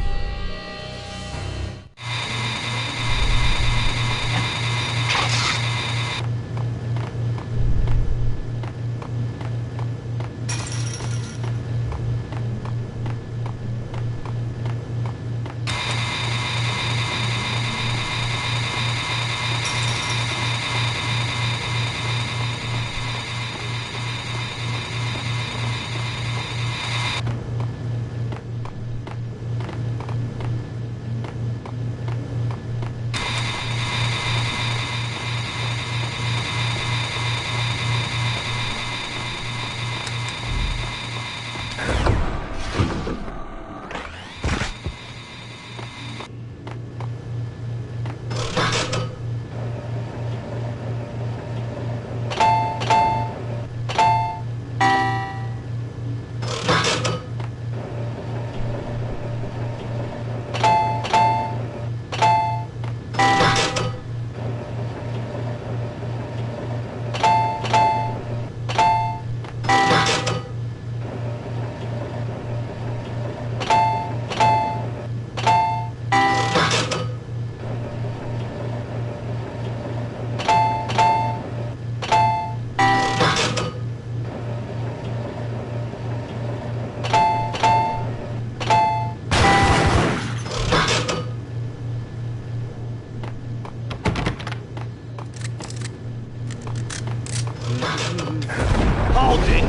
Hold it!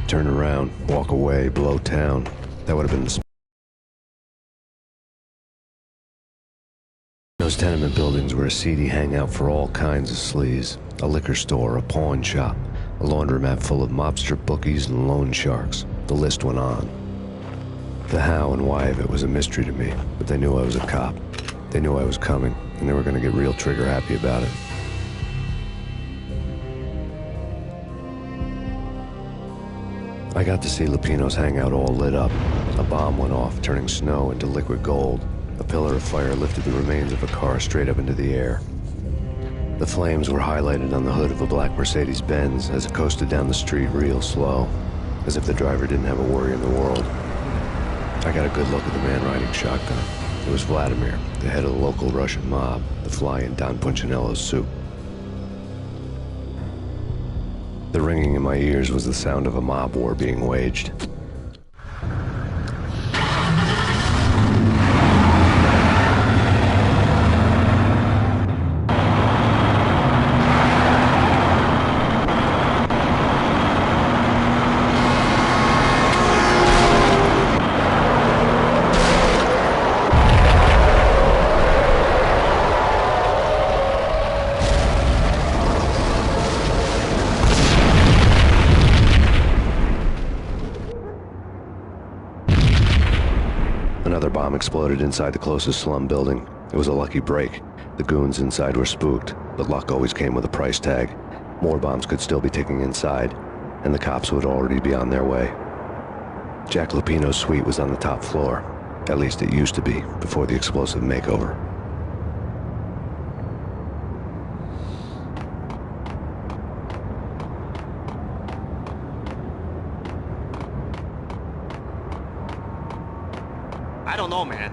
turn around, walk away, blow town. That would have been the... Those tenement buildings were a seedy hangout for all kinds of sleaze. A liquor store, a pawn shop, a laundromat full of mobster bookies and loan sharks. The list went on. The how and why of it was a mystery to me, but they knew I was a cop. They knew I was coming, and they were going to get real trigger happy about it. I got to see Lupino's hangout all lit up. A bomb went off, turning snow into liquid gold. A pillar of fire lifted the remains of a car straight up into the air. The flames were highlighted on the hood of a black Mercedes-Benz as it coasted down the street real slow, as if the driver didn't have a worry in the world. I got a good look at the man riding shotgun. It was Vladimir, the head of the local Russian mob, the fly in Don Punchinello's soup. The ringing in my ears was the sound of a mob war being waged. Another bomb exploded inside the closest slum building. It was a lucky break. The goons inside were spooked, but luck always came with a price tag. More bombs could still be ticking inside, and the cops would already be on their way. Jack Lupino's suite was on the top floor. At least it used to be, before the explosive makeover. I don't know, man.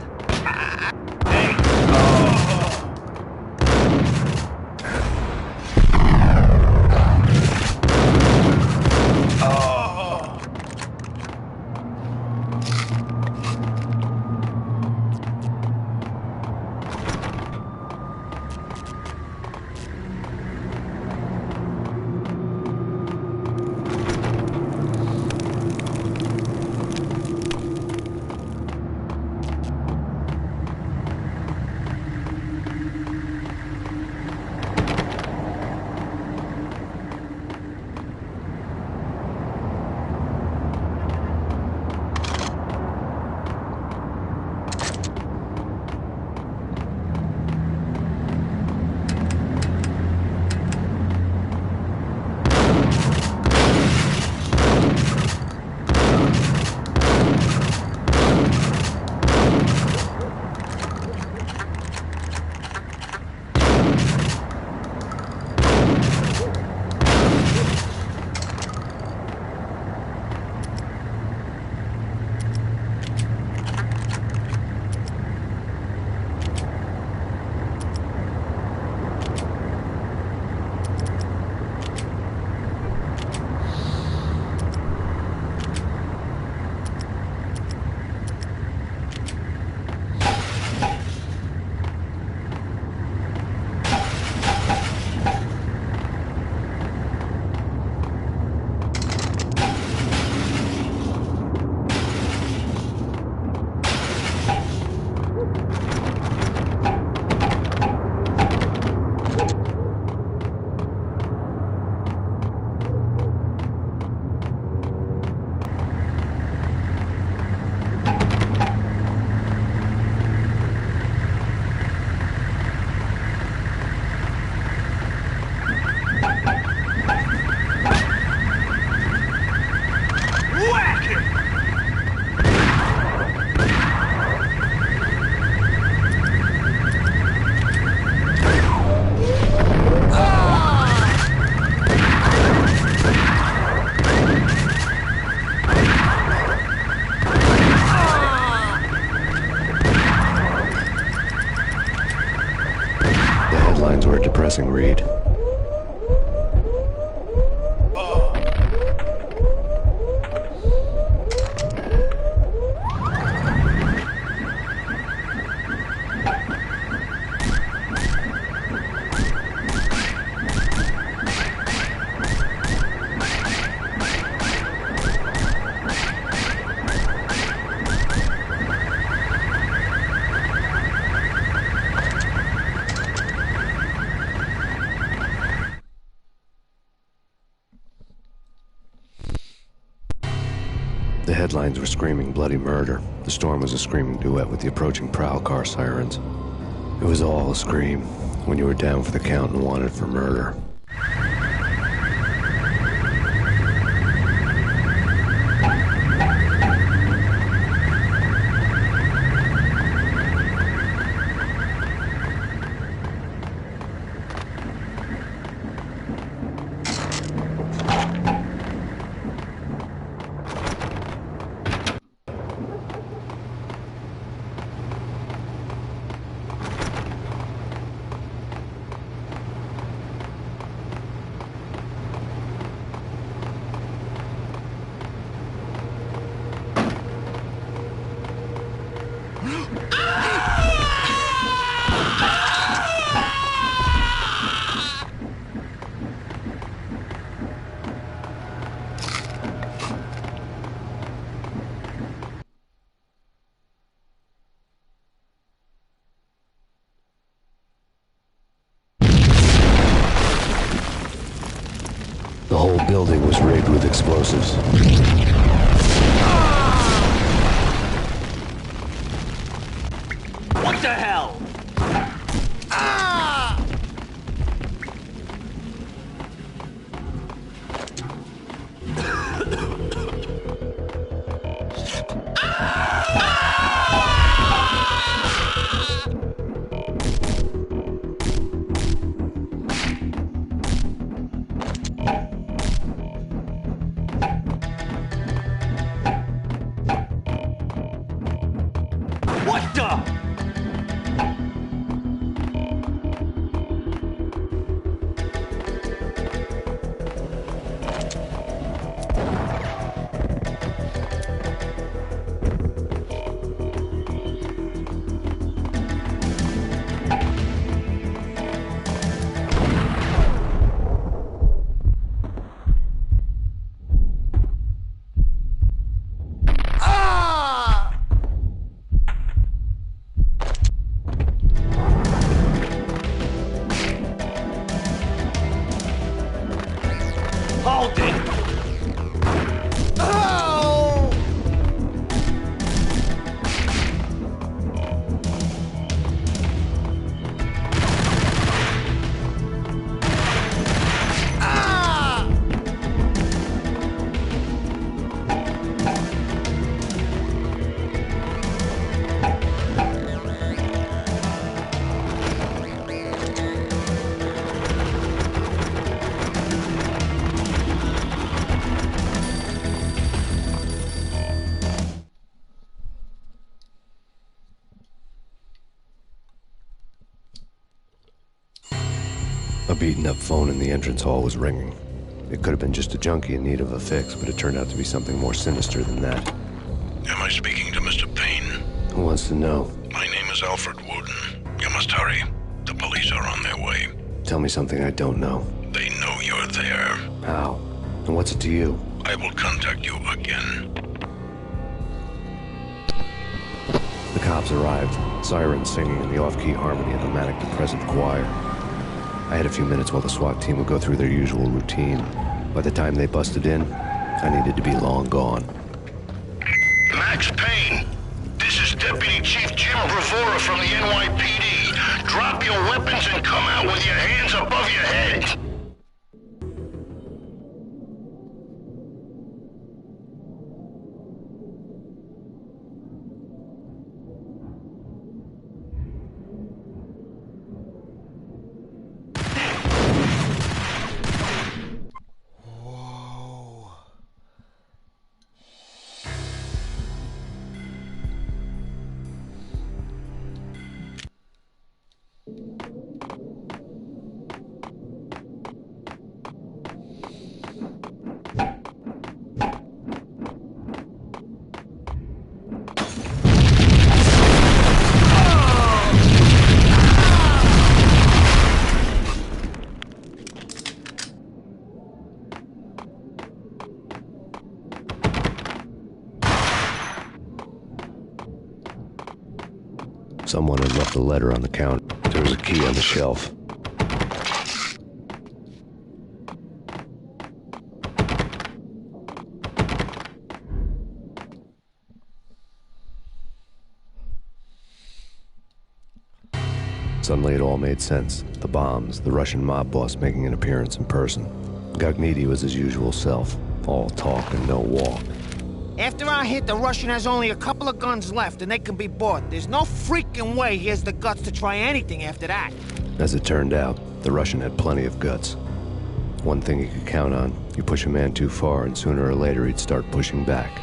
Headlines were a depressing read. The headlines were screaming bloody murder. The storm was a screaming duet with the approaching prowl car sirens. It was all a scream when you were down for the count and wanted for murder. The whole building was rigged with explosives. What the hell? What the? Hold it! A beaten-up phone in the entrance hall was ringing. It could have been just a junkie in need of a fix, but it turned out to be something more sinister than that. Am I speaking to Mr. Payne? Who wants to know? My name is Alfred Woden. You must hurry. The police are on their way. Tell me something I don't know. They know you're there. How? And what's it to you? I will contact you again. The cops arrived, sirens singing in the off-key harmony of a manic-depressive choir. I had a few minutes while the SWAT team would go through their usual routine. By the time they busted in, I needed to be long gone. Max Payne, this is Deputy Chief Jim Bravura from the NYPD. Drop your weapons and come out with your hands above your head. Someone had left a letter on the counter. There was a key on the shelf. Suddenly it all made sense. The bombs, the Russian mob boss making an appearance in person. Gagniti was his usual self, all talk and no walk. After our hit, the Russian has only a couple of guns left, and they can be bought. There's no freaking way he has the guts to try anything after that. As it turned out, the Russian had plenty of guts. One thing he could count on, you push a man too far and sooner or later he'd start pushing back.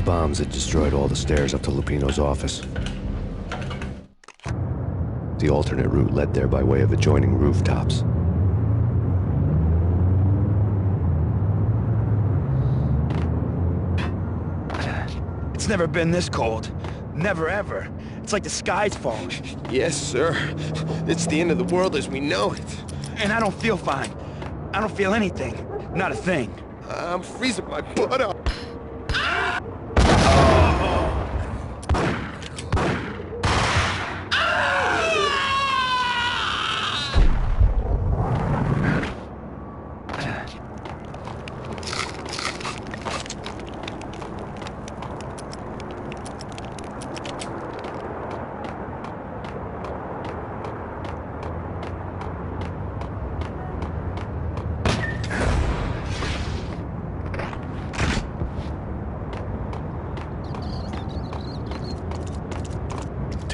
The bombs had destroyed all the stairs up to Lupino's office. The alternate route led there by way of adjoining rooftops. It's never been this cold. Never ever. It's like the sky's falling. Yes, sir. It's the end of the world as we know it. And I don't feel fine. I don't feel anything. Not a thing. I'm freezing my butt off.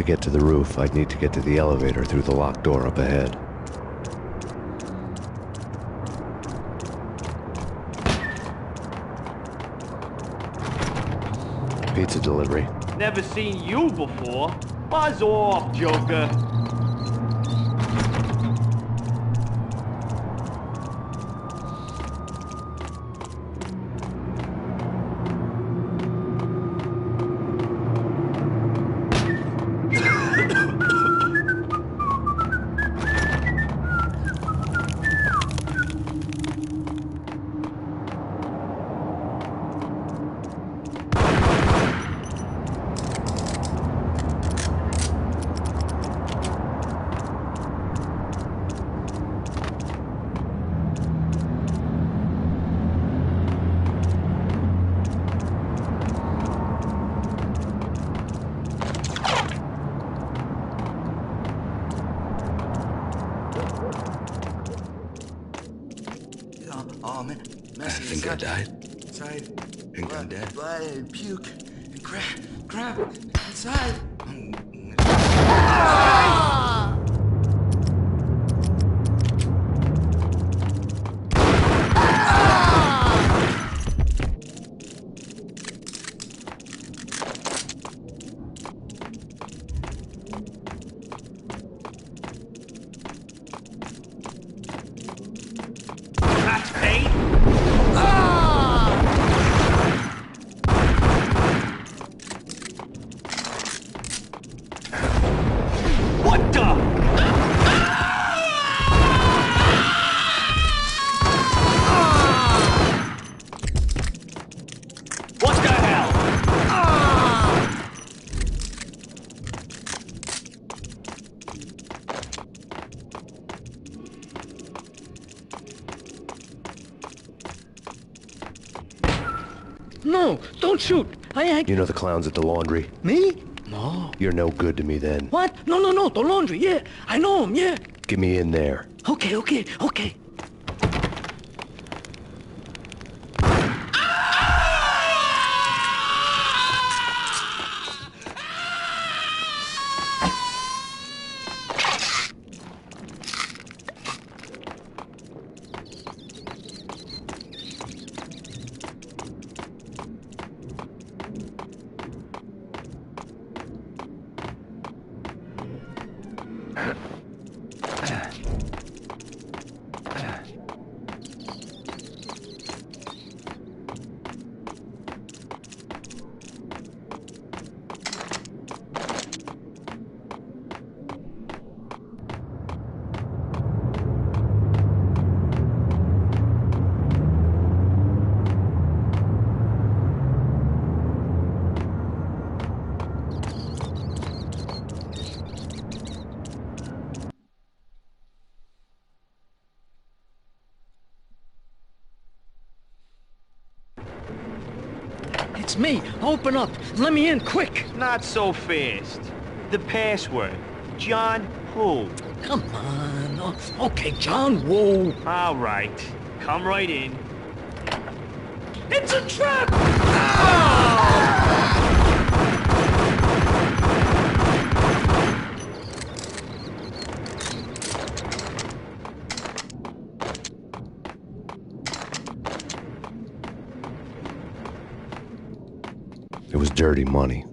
get to the roof, I'd need to get to the elevator through the locked door up ahead. Pizza delivery. Never seen you before. Buzz off, Joker. Oh, man. I think I died. Inside. Think I'm dead. Blood and puke and crap inside. That's Payne. What the? What the hell? No, don't shoot. You know the clowns at the laundry? Me? No. You're no good to me then. What? No, the laundry, yeah. I know him, yeah. Get me in there. Okay. It's me. Open up. Let me in, quick. Not so fast. The password. John who? Come on. Oh, okay, John Woo. All right. Come right in. It's a trap! It was dirty money.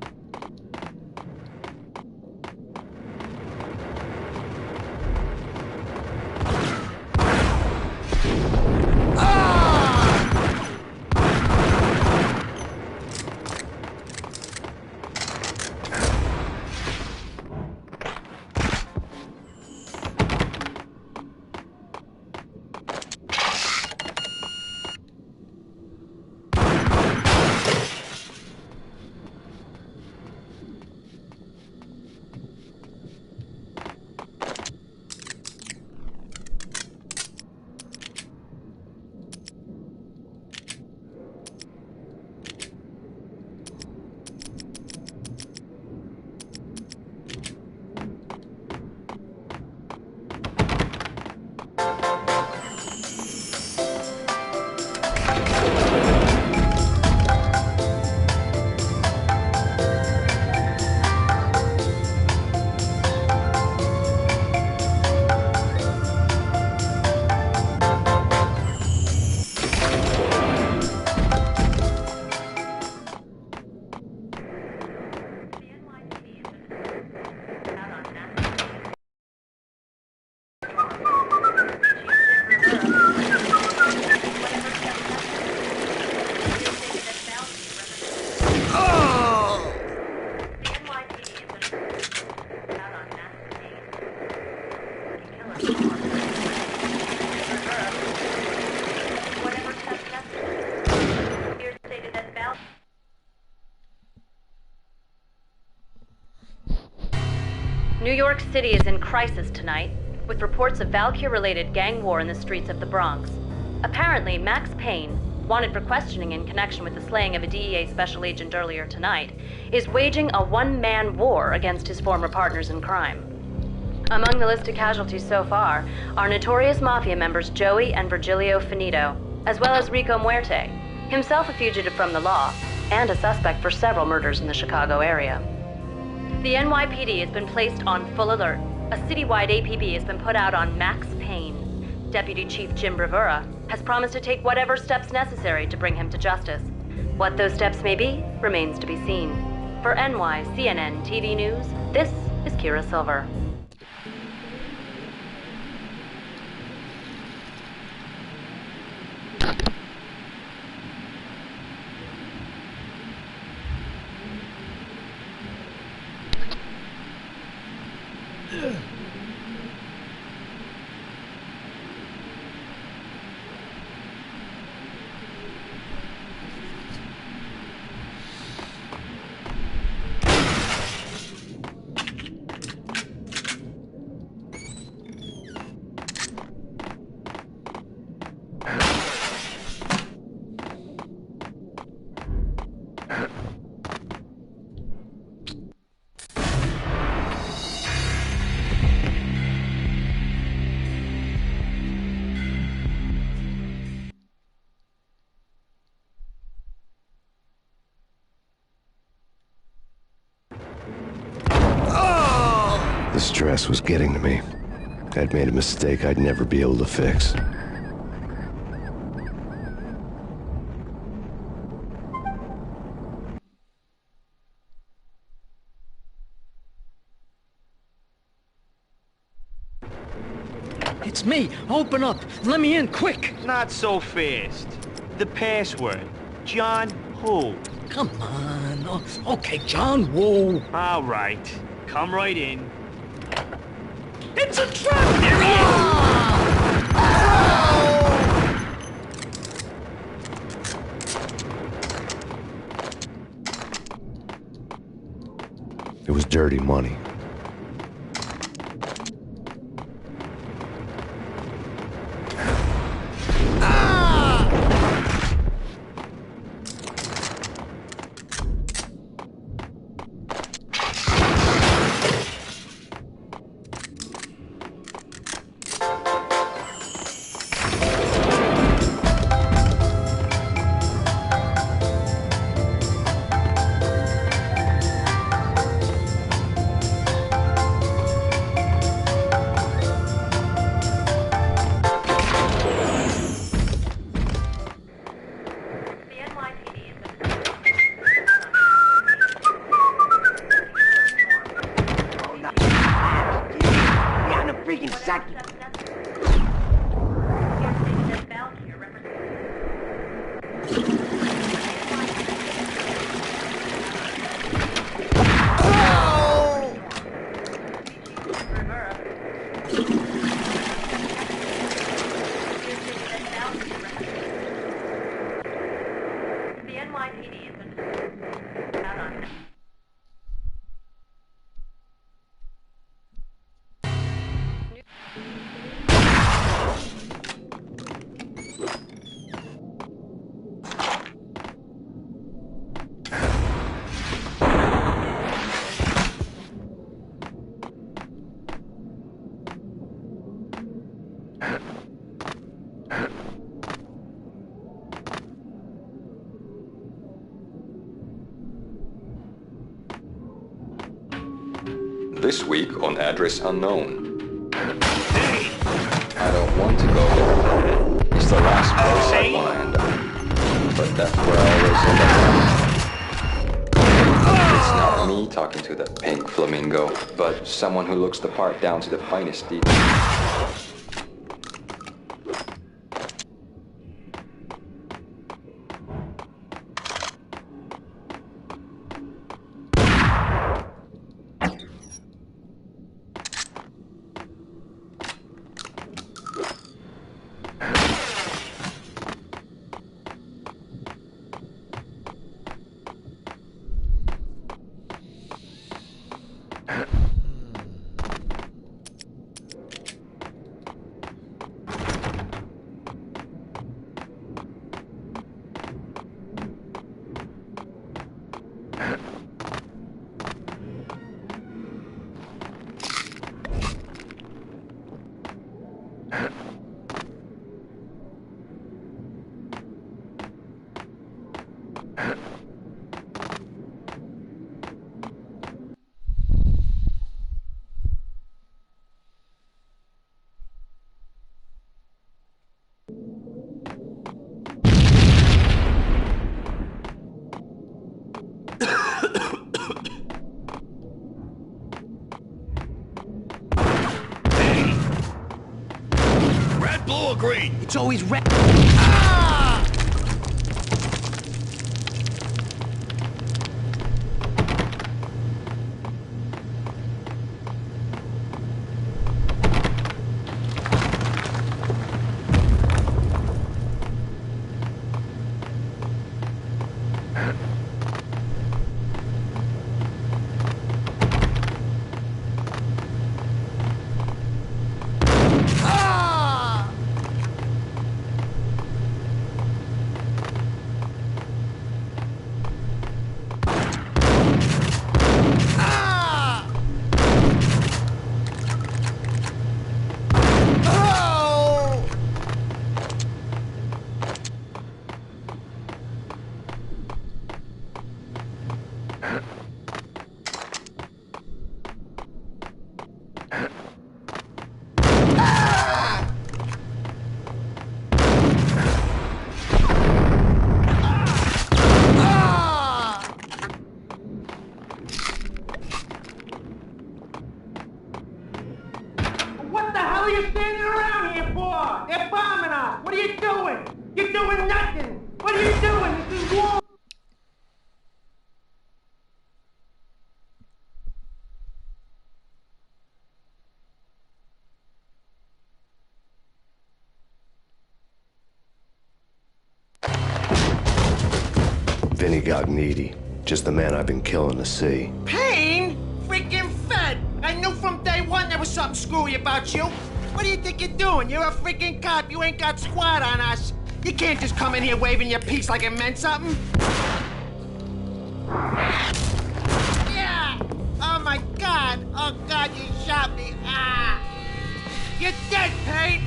New York City is in crisis tonight, with reports of Valkyr-related gang war in the streets of the Bronx. Apparently, Max Payne, wanted for questioning in connection with the slaying of a DEA special agent earlier tonight, is waging a one-man war against his former partners in crime. Among the list of casualties so far are notorious mafia members Joey and Virgilio Finito, as well as Rico Muerte, himself a fugitive from the law, and a suspect for several murders in the Chicago area. The NYPD has been placed on full alert. A citywide APB has been put out on Max Payne. Deputy Chief Jim Bravura has promised to take whatever steps necessary to bring him to justice. What those steps may be remains to be seen. For NYCNN TV News, this is Kira Silver. The stress was getting to me. I'd made a mistake I'd never be able to fix. It's me. Open up. Let me in, quick. Not so fast. The password. John who? Come on. Oh, okay, John Woo. All right. Come right in. It's a trap! There he It was dirty money. This week on Address Unknown. I don't want to go there. It's the last place I want to end up. But that's where I always end up. It's not me talking to the pink flamingo, but someone who looks the part down to the finest detail. Red, blue, or green? It's always red. What the hell are you standing around here for? They're bombing us. What are you doing? You're doing nothing. What are you doing? This is war. Vinny Gognitti, just the man I've been killing to see. Payne? Freaking fed! I knew from day one there was something screwy about you. What do you think you're doing? You're a freaking cop. You ain't got squat on us. You can't just come in here waving your piece like it meant something. Yeah! Oh my God! Oh God, you shot me! Ah! You're dead, Payne!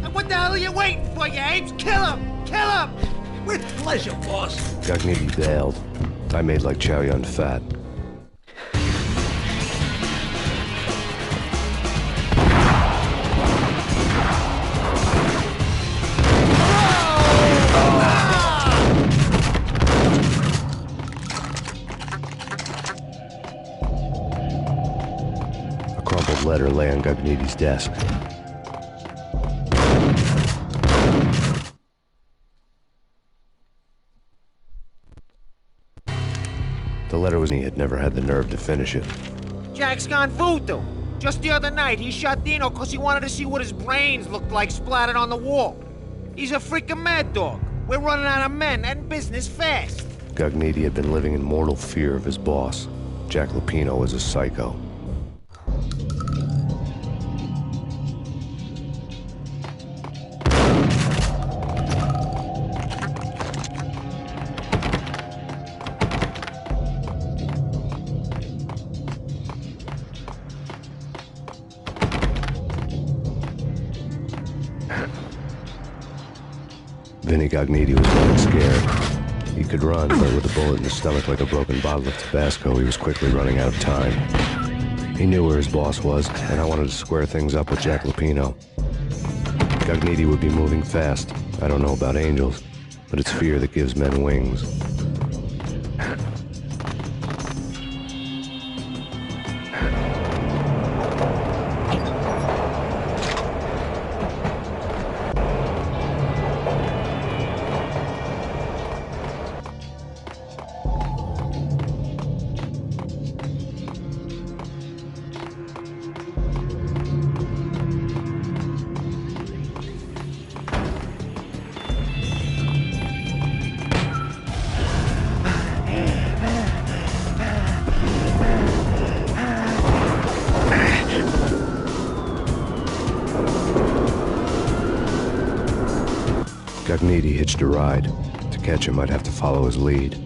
And what the hell are you waiting for, you apes? Kill him! Kill him! With pleasure, boss. Gognitti bailed. I made like Chow Yun Fat. A crumpled letter lay on Gognitti's desk. The letter was he had never had the nerve to finish it. Jack's gone voodoo. Just the other night, he shot Dino because he wanted to see what his brains looked like splattered on the wall. He's a freaking mad dog. We're running out of men and business fast. Gognitti had been living in mortal fear of his boss. Jack Lupino was a psycho. Vinny Gognitti was running scared. He could run, but with a bullet in his stomach like a broken bottle of Tabasco, he was quickly running out of time. He knew where his boss was, and I wanted to square things up with Jack Lupino. Gognitti would be moving fast. I don't know about angels, but it's fear that gives men wings. Gognitti hitched a ride. To catch him, I'd have to follow his lead.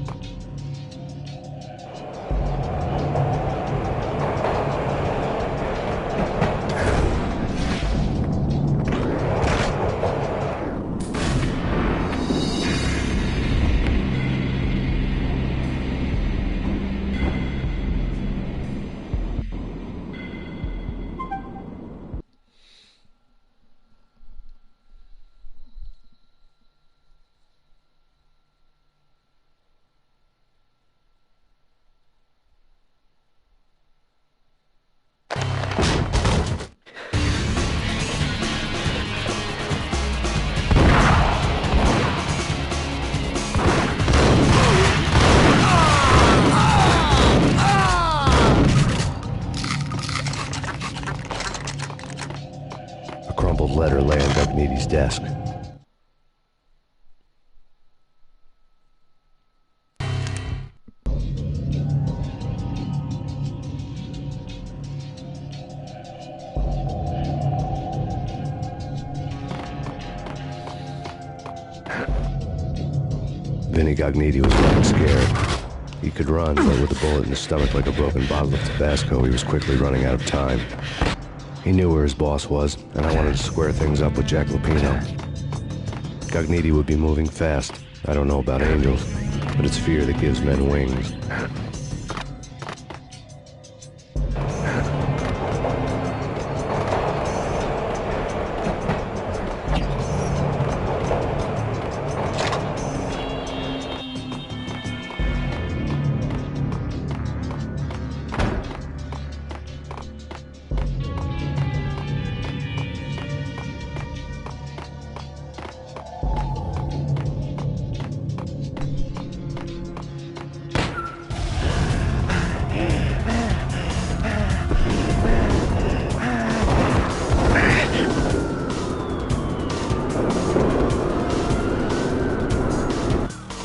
desk. Vinny Gognitti was running scared. He could run, but with a bullet in his stomach like a broken bottle of Tabasco, he was quickly running out of time. He knew where his boss was, and I wanted to square things up with Jack Lupino. Gognitti would be moving fast. I don't know about angels, but it's fear that gives men wings.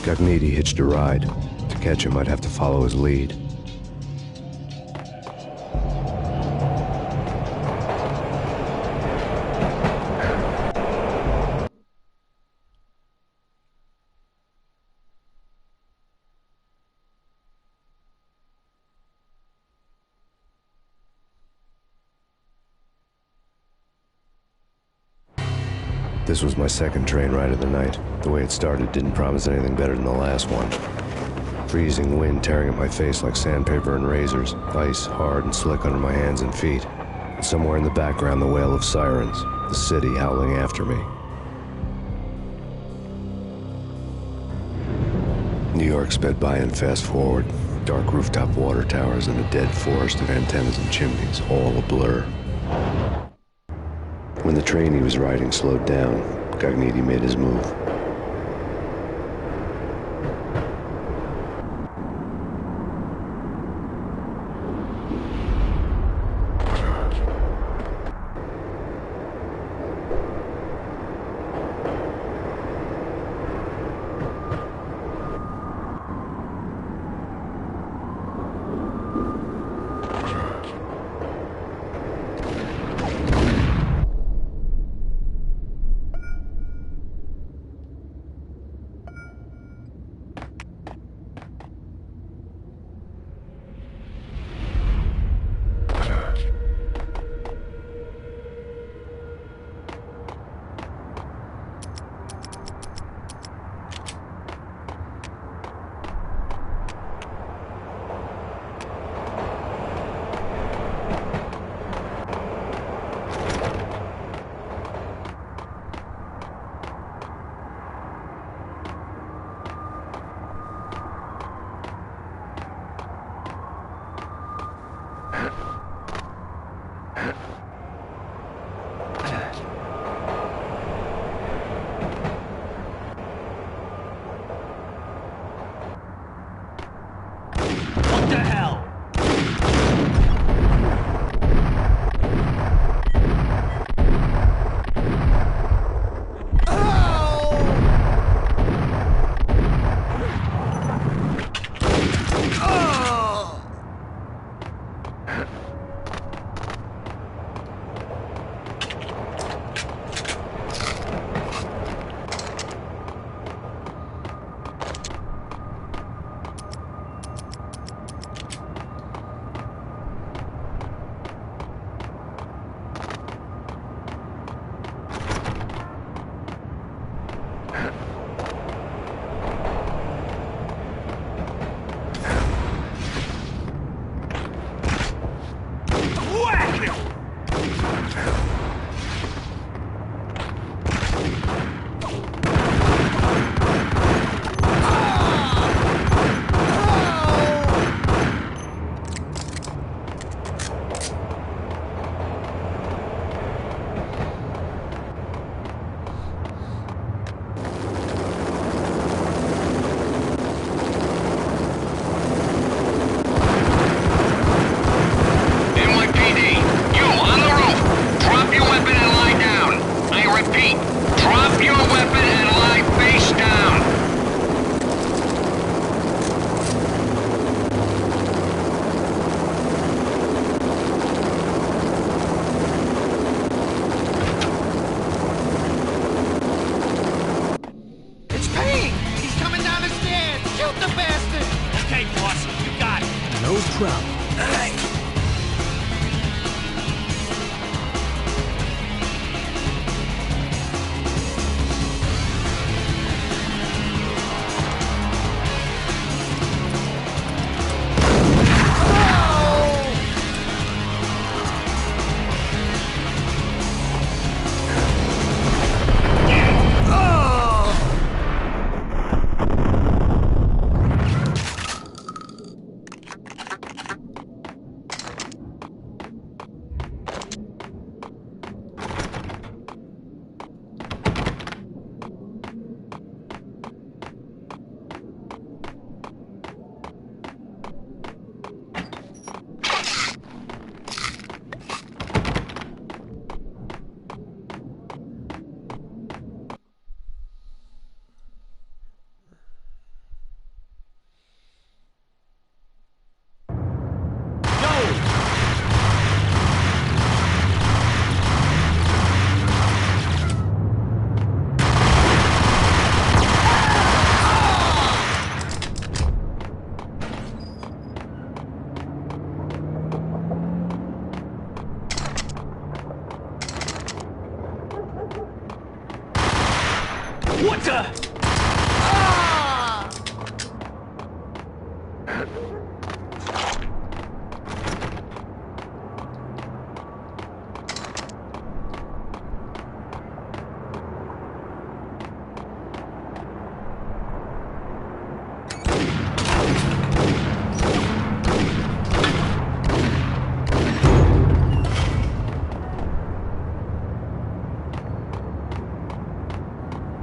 Gognitti hitched a ride. To catch him, I'd have to follow his lead. This was my second train ride of the night. The way it started didn't promise anything better than the last one. Freezing wind tearing at my face like sandpaper and razors, ice hard and slick under my hands and feet. And somewhere in the background, the wail of sirens, the city howling after me. New York sped by in fast forward. Dark rooftop water towers and a dead forest of antennas and chimneys, all a blur. When the train he was riding slowed down, Gognitti made his move. 12. What the?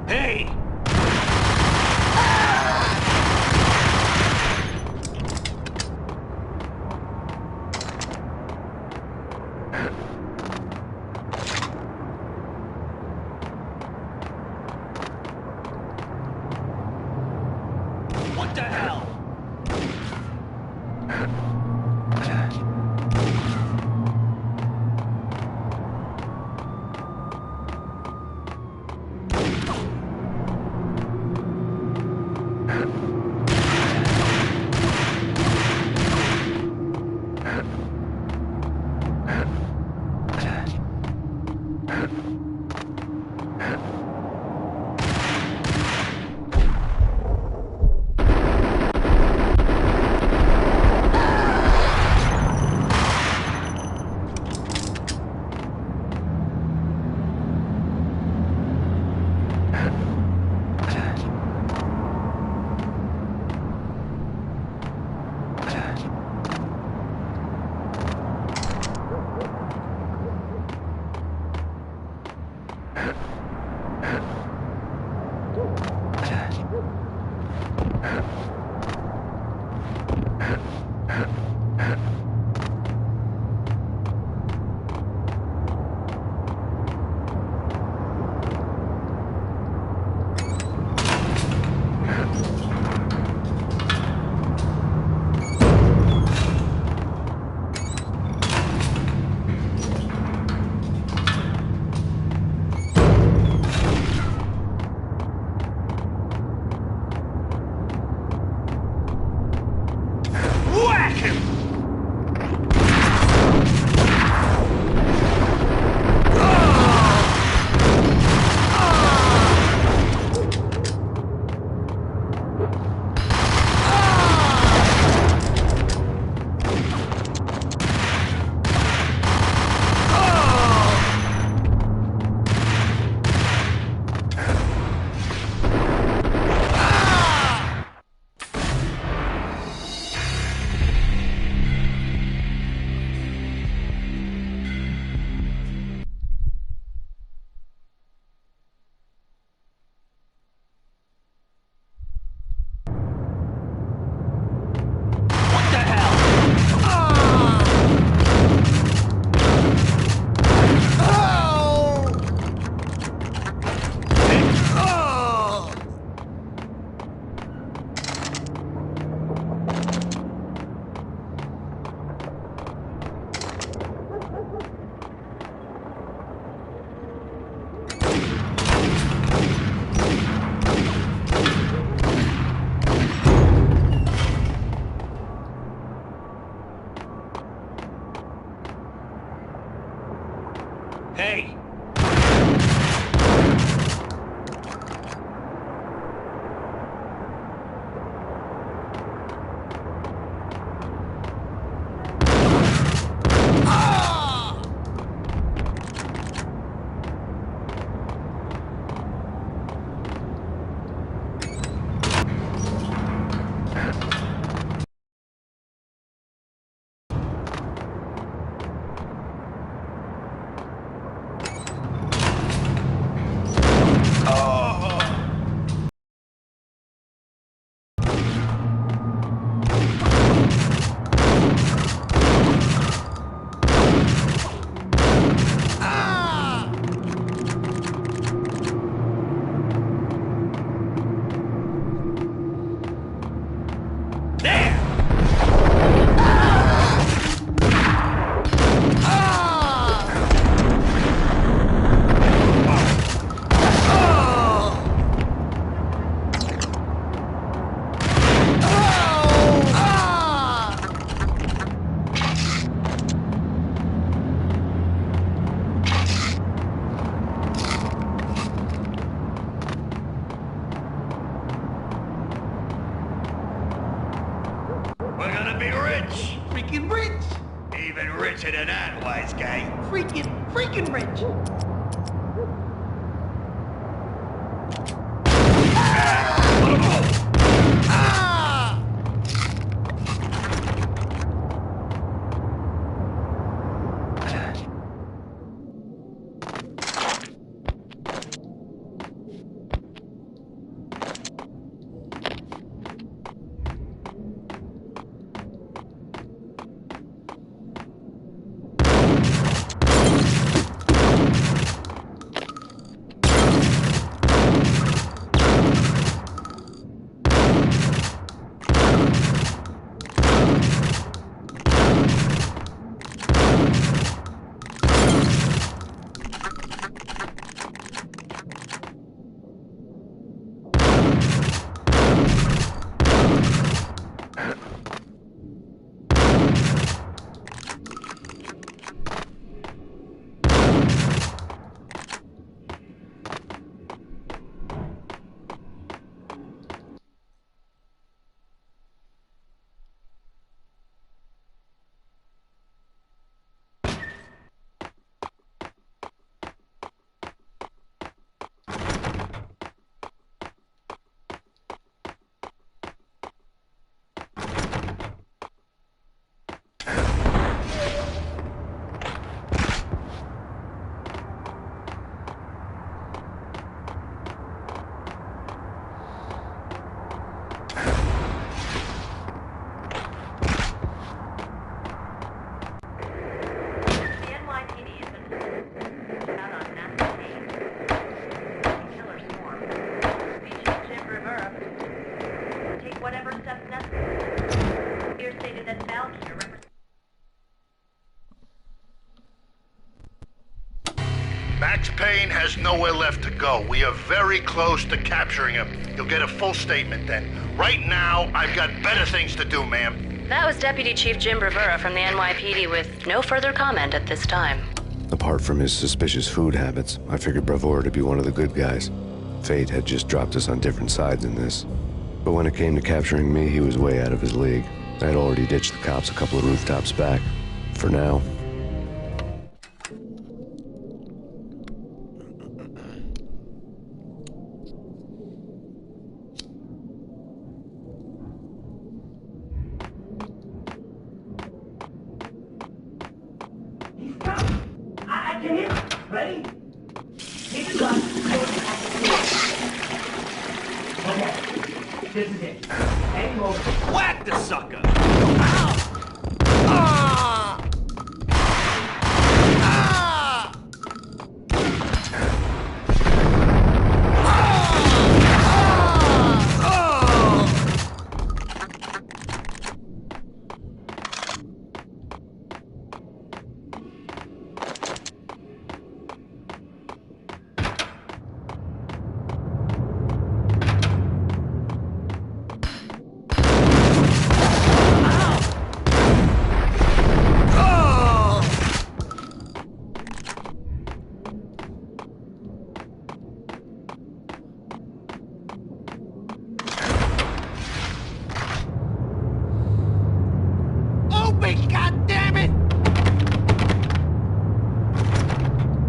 Hey! What the hell? Hey! rich! Freaking rich! Even richer than that, wise guy. Freaking rich! Max Payne has nowhere left to go. We are very close to capturing him. You'll get a full statement then. Right now, I've got better things to do, ma'am. That was Deputy Chief Jim Rivera from the NYPD with no further comment at this time. Apart from his suspicious food habits, I figured Bravura to be one of the good guys. Fate had just dropped us on different sides in this. But when it came to capturing me, he was way out of his league. I had already ditched the cops a couple of rooftops back. For now. I can hear it. Ready? Take the gun. Okay. This is it. Hang over. Whack the sucker! God damn it!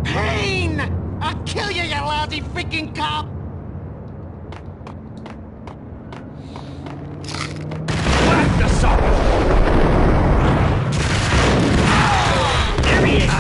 Payne! I'll kill you, you lousy freaking cop! Whack the sucker! There he is!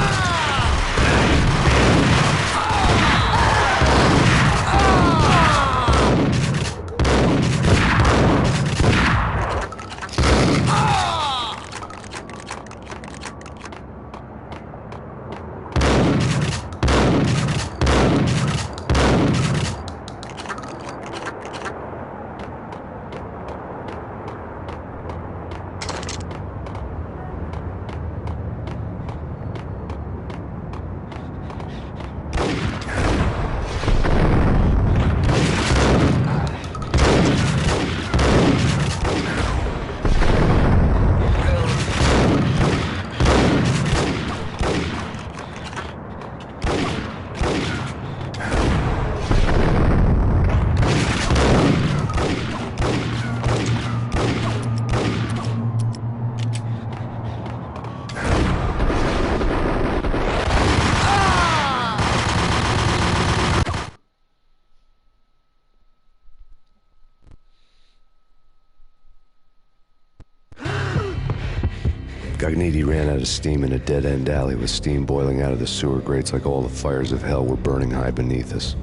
Gognitti ran out of steam in a dead-end alley with steam boiling out of the sewer grates like all the fires of hell were burning high beneath us.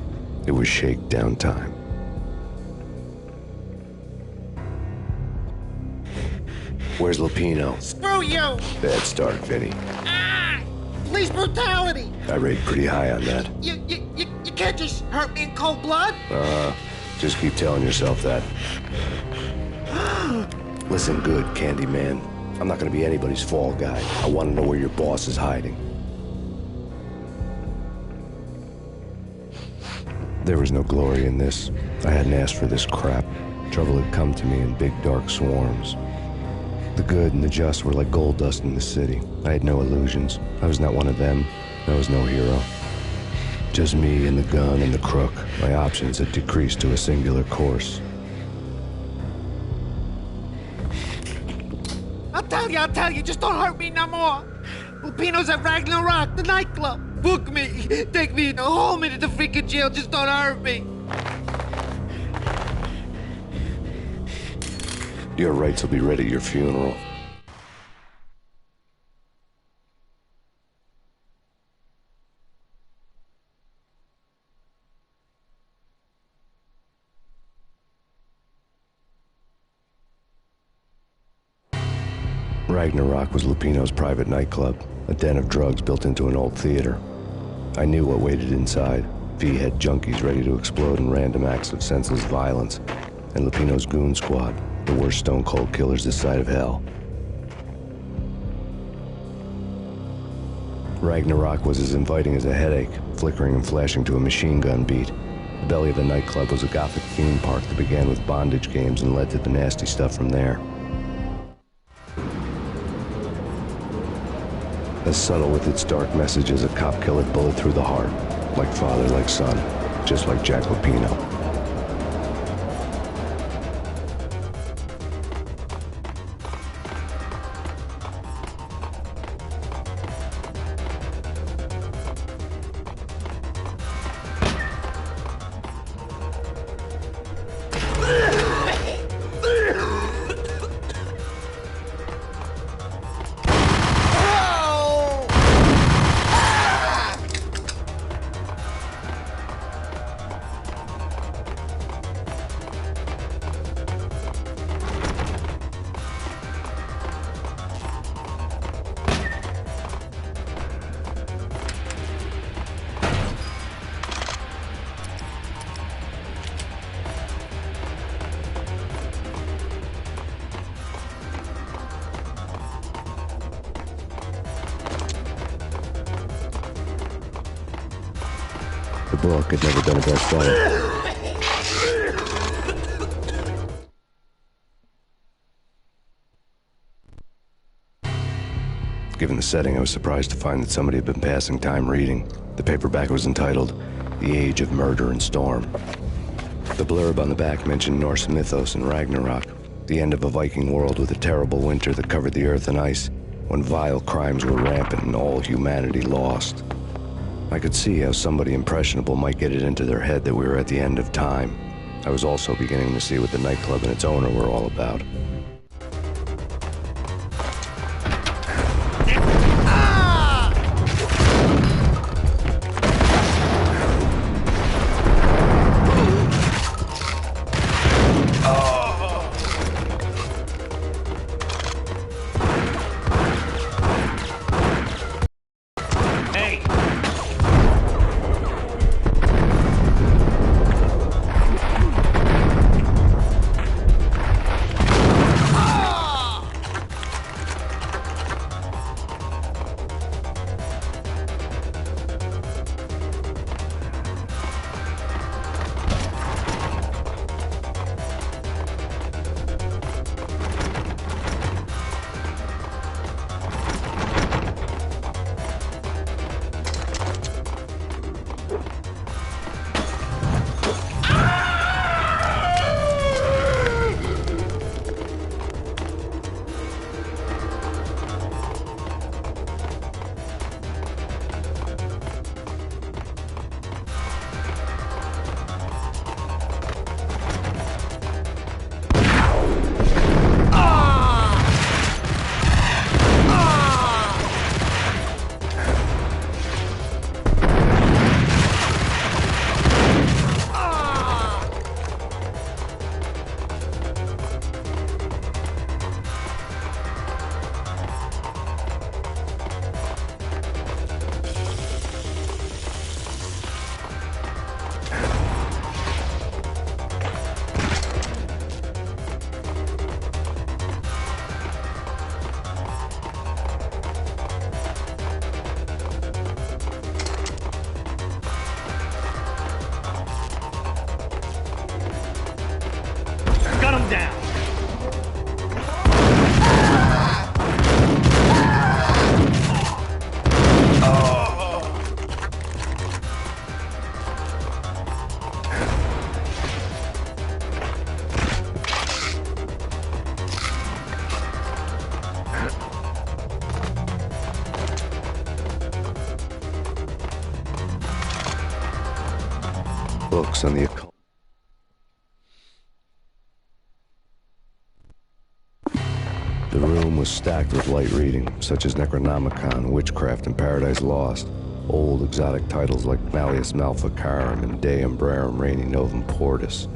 It was shakedown time. Where's Lupino? Screw you! Bad start, Vinny. Police brutality! I rate pretty high on that. You can't just hurt me in cold blood? Just keep telling yourself that. Listen good, Candyman. I'm not gonna be anybody's fall guy. I want to know where your boss is hiding. There was no glory in this. I hadn't asked for this crap. Trouble had come to me in big dark swarms. The good and the just were like gold dust in the city. I had no illusions. I was not one of them. I was no hero. Just me and the gun and the crook. My options had decreased to a singular course. I'll tell you, just don't hurt me no more. Lupino's at Ragnarok, the nightclub. Book me, take me, hold me to the freaking jail, just don't hurt me. Your rights will be read at your funeral. Ragnarok was Lupino's private nightclub, a den of drugs built into an old theater. I knew what waited inside. V-head junkies ready to explode in random acts of senseless violence, and Lupino's goon squad, the worst stone-cold killers this side of hell. Ragnarok was as inviting as a headache, flickering and flashing to a machine gun beat. The belly of the nightclub was a gothic theme park that began with bondage games and led to the nasty stuff from there. As subtle with its dark message as a cop-killer bullet through the heart. Like father, like son. Just like Jack Lupino. The book had never been a bestseller. Given the setting, I was surprised to find that somebody had been passing time reading. The paperback was entitled, The Age of Murder and Storm. The blurb on the back mentioned Norse mythos and Ragnarok, the end of a Viking world with a terrible winter that covered the earth in ice, when vile crimes were rampant and all humanity lost. I could see how somebody impressionable might get it into their head that we were at the end of time. I was also beginning to see what the nightclub and its owner were all about. Gun him down. Books on the occult. The room was stacked with light reading, such as Necronomicon, Witchcraft, and Paradise Lost. Old exotic titles like Malleus Maleficarum and De Umbrarum Reini Novum Portus.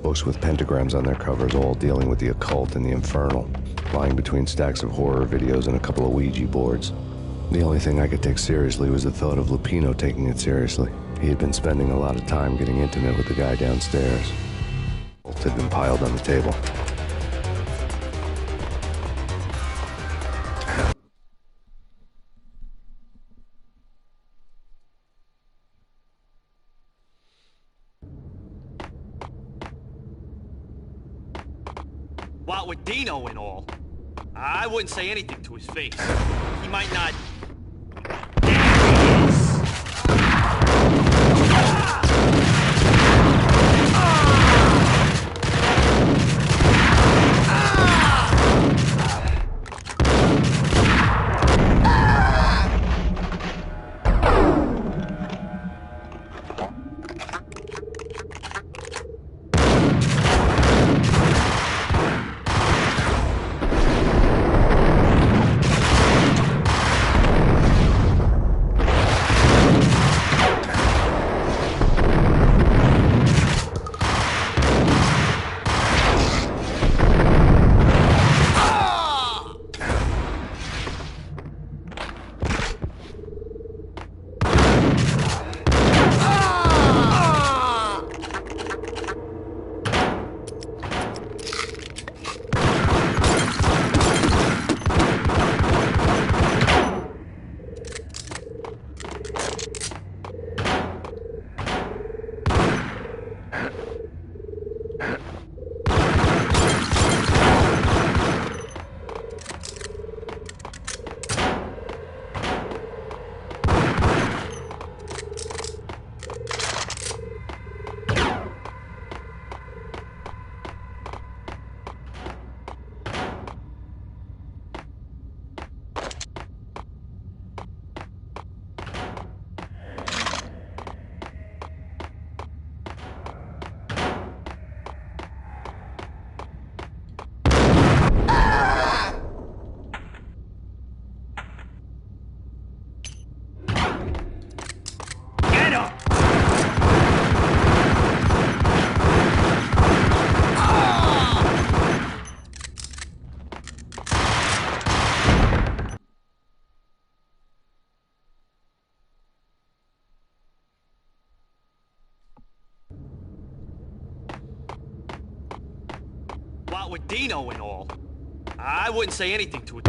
Books with pentagrams on their covers, all dealing with the occult and the infernal, lying between stacks of horror videos and a couple of Ouija boards. The only thing I could take seriously was the thought of Lupino taking it seriously. He had been spending a lot of time getting intimate with the guy downstairs. Both had been piled on the table. What with Dino and all, I wouldn't say anything to his face. He might not... With Dino and all, I wouldn't say anything to it.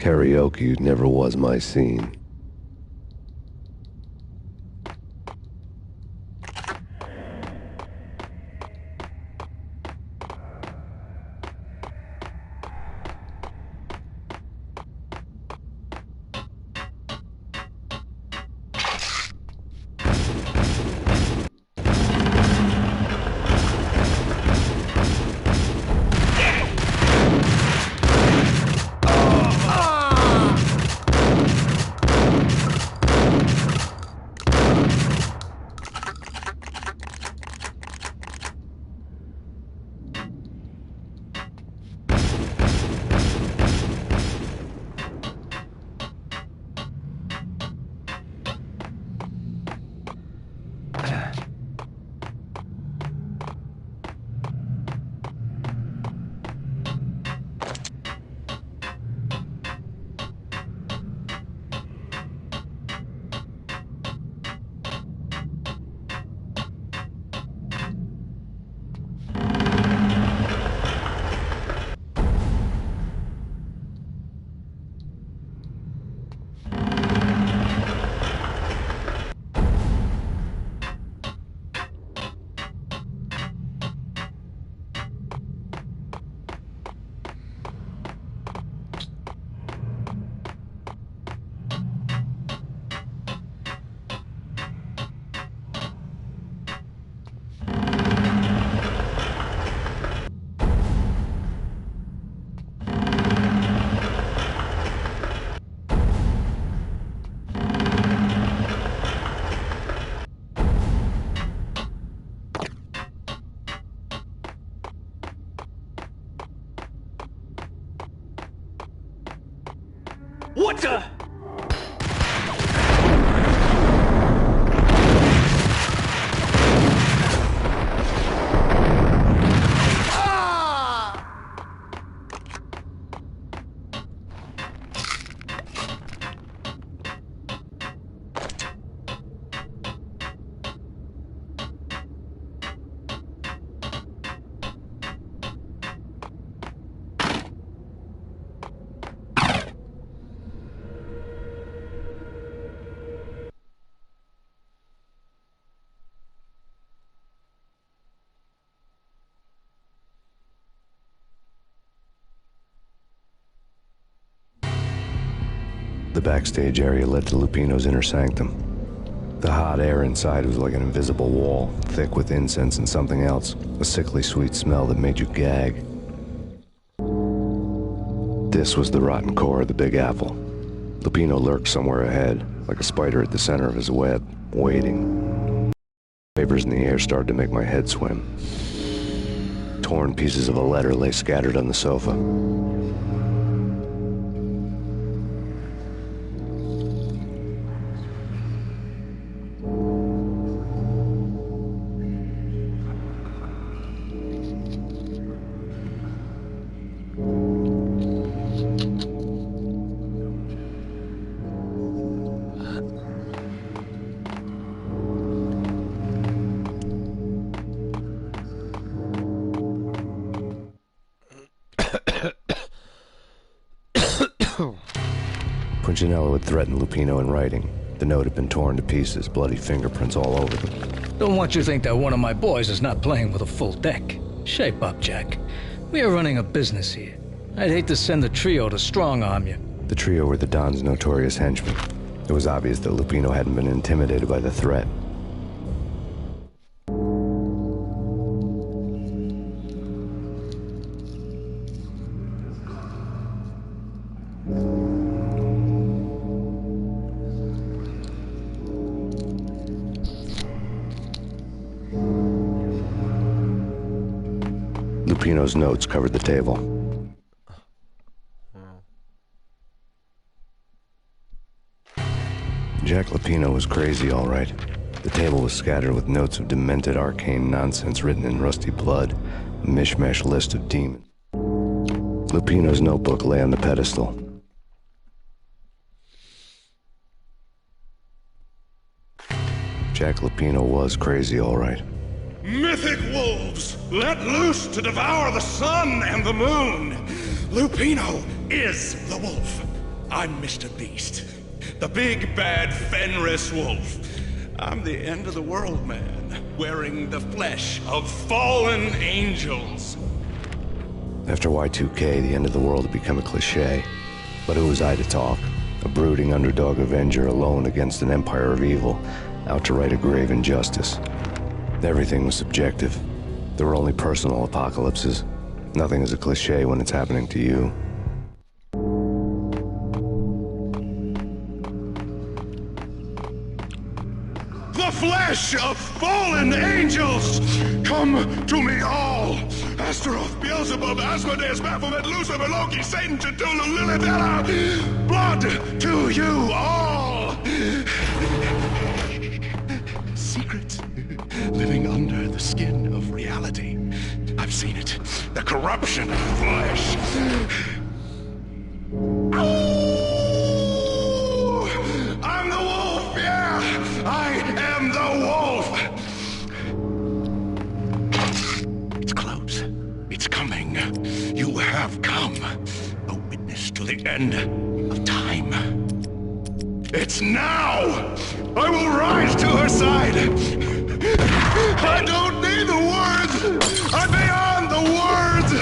Karaoke never was my scene. What the? The backstage area led to Lupino's inner sanctum. The hot air inside was like an invisible wall, thick with incense and something else, a sickly sweet smell that made you gag. This was the rotten core of the Big Apple. Lupino lurked somewhere ahead, like a spider at the center of his web, waiting. Vapors in the air started to make my head swim. Torn pieces of a letter lay scattered on the sofa. Punchinello had threatened Lupino in writing. The note had been torn to pieces, bloody fingerprints all over them. Don't want you to think that one of my boys is not playing with a full deck. Shape up, Jack. We are running a business here. I'd hate to send the trio to strong-arm you. The trio were the Don's notorious henchmen. It was obvious that Lupino hadn't been intimidated by the threat. Lupino's notes covered the table. Jack Lupino was crazy, all right. The table was scattered with notes of demented arcane nonsense written in rusty blood, a mishmash list of demons. Lupino's notebook lay on the pedestal. Jack Lupino was crazy, all right. Mythic wolves, let loose to devour the sun and the moon. Lupino is the wolf. I'm Mr. Beast, the big bad Fenris Wolf. I'm the end of the world man, wearing the flesh of fallen angels. After Y2K, the end of the world had become a cliché. But who was I to talk? A brooding underdog avenger alone against an empire of evil, out to right a grave injustice. Everything was subjective. There were only personal apocalypses. Nothing is a cliché when it's happening to you. The flesh of fallen angels! Come to me all! Astaroth, Beelzebub, Asmodeus, Baphomet, Lucifer, Loki, Satan, Cthulhu, Lilith, Ella! Blood to you all! Secret, living under the skin of reality. I've seen it. The corruption of flesh. I'm the wolf, yeah! I am the wolf! It's close. It's coming. You have come. A witness to the end of time. It's now! I will rise to her side! I don't need the words! I'm beyond the words!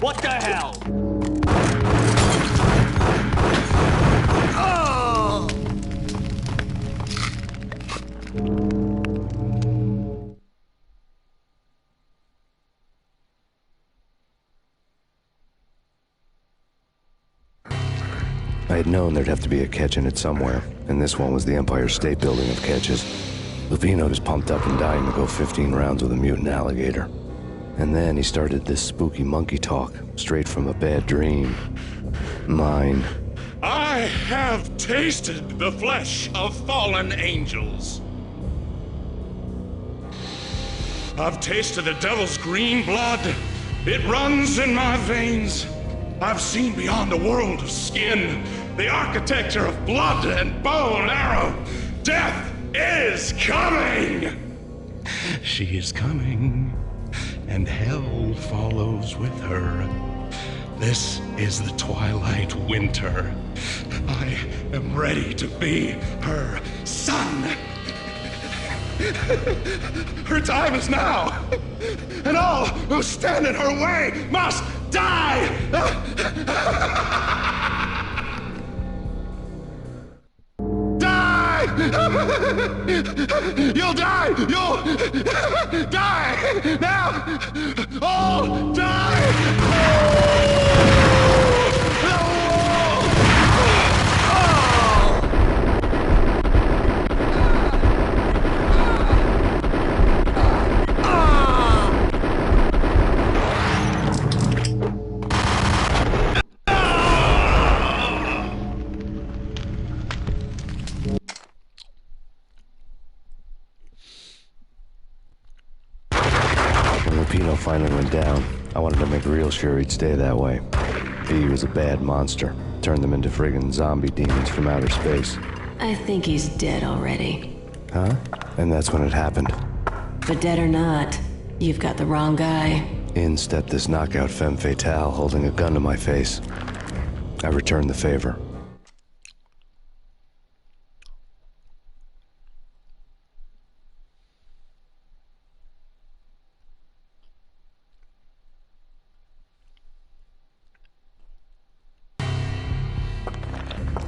What the hell? I had known there'd have to be a catch in it somewhere, and this one was the Empire State Building of catches. Lupino was pumped up and dying to go 15 rounds with a mutant alligator. And then he started this spooky monkey talk, straight from a bad dream. Mine. I have tasted the flesh of fallen angels. I've tasted the devil's green blood. It runs in my veins. I've seen beyond a world of skin, the architecture of blood and bow and arrow. Death is coming! She is coming, and hell follows with her. This is the twilight winter. I am ready to be her son. Her time is now, and all who stand in her way must die! You'll die! You'll die! Now! All When Lupino finally went down, I wanted to make real sure he'd stay that way. He was a bad monster. Turned them into friggin' zombie demons from outer space. I think he's dead already. Huh? And that's when it happened. But dead or not, you've got the wrong guy. In stepped this knockout femme fatale holding a gun to my face. I returned the favor.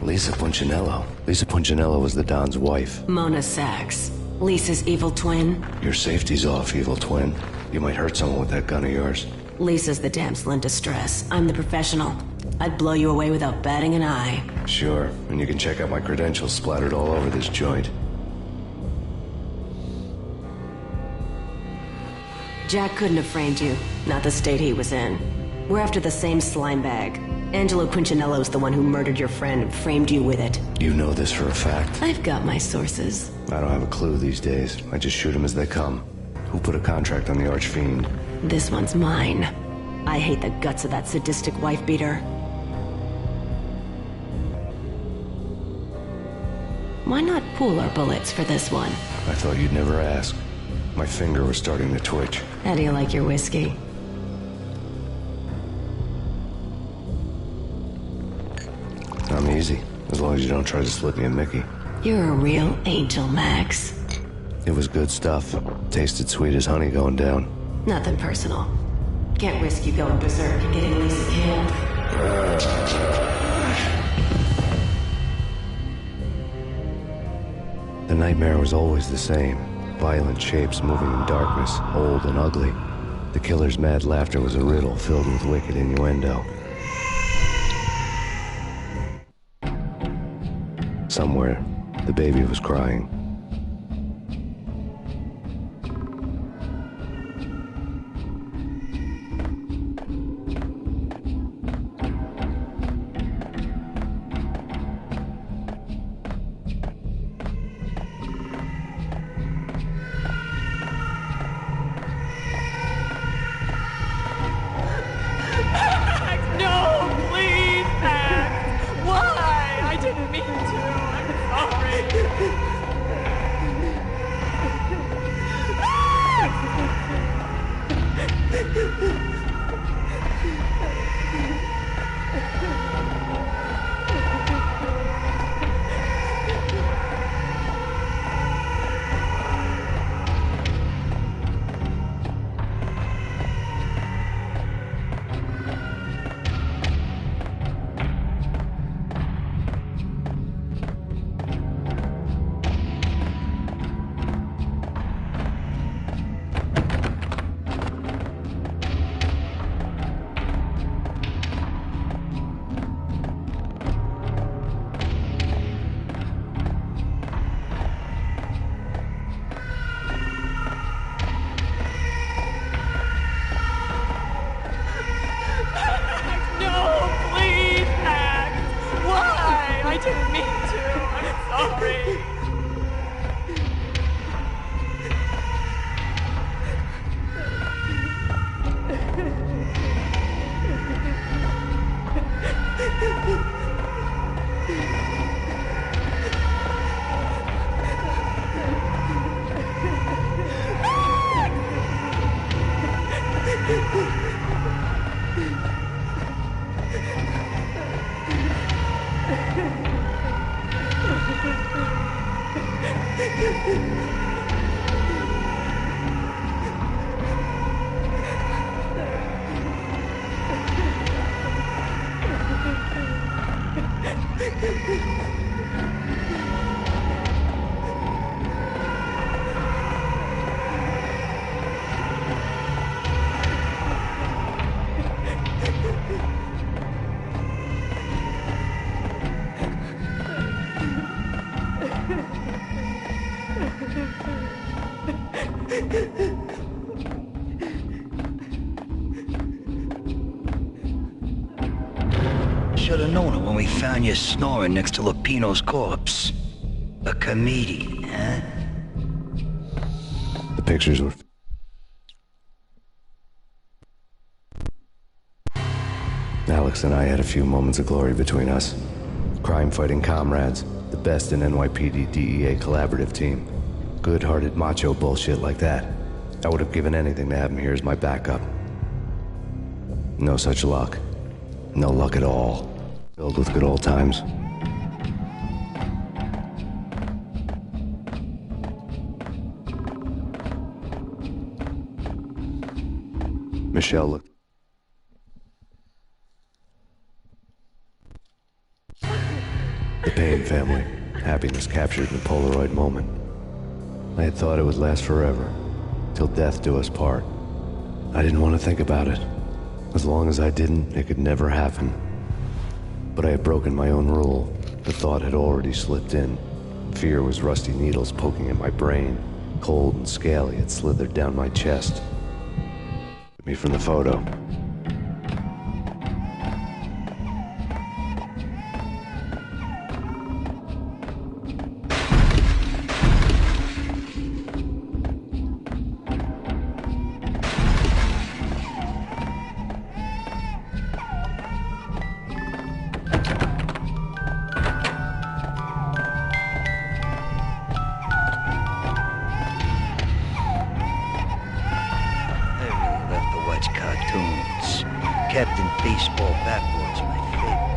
Lisa Punchinello. Lisa Punchinello was the Don's wife. Mona Sachs. Lisa's evil twin. Your safety's off, evil twin. You might hurt someone with that gun of yours. Lisa's the damsel in distress. I'm the professional. I'd blow you away without batting an eye. Sure, and you can check out my credentials splattered all over this joint. Jack couldn't have framed you. Not the state he was in. We're after the same slime bag. Angelo Punchinello's the one who murdered your friend and framed you with it. You know this for a fact? I've got my sources. I don't have a clue these days. I just shoot them as they come. Who put a contract on the Archfiend? This one's mine. I hate the guts of that sadistic wife-beater. Why not pool our bullets for this one? I thought you'd never ask. My finger was starting to twitch. How do you like your whiskey? I'm easy, as long as you don't try to slip me a Mickey. You're a real angel, Max. It was good stuff. Tasted sweet as honey going down. Nothing personal. Can't risk you going berserk and getting Lisa killed. The nightmare was always the same. Violent shapes moving in darkness, old and ugly. The killer's mad laughter was a riddle filled with wicked innuendo. Somewhere, the baby was crying. No, please, Max! Why? I didn't mean to. should have known it when we found you snoring next to Lupino's corpse. A comedian, huh? The pictures were... Alex and I had a few moments of glory between us. Crime-fighting comrades, the best in NYPD DEA collaborative team. Good-hearted macho bullshit like that. I would have given anything to have him here as my backup. No such luck. No luck at all. Filled with good old times. Michelle looked... The Payne family. Happiness captured in a Polaroid moment. I had thought it would last forever. Till death do us part. I didn't want to think about it. As long as I didn't, it could never happen. But I had broken my own rule. The thought had already slipped in. Fear was rusty needles poking at my brain. Cold and scaly, it slithered down my chest. Me from the photo. Cartoons. Captain Baseball Backwards, my favorite.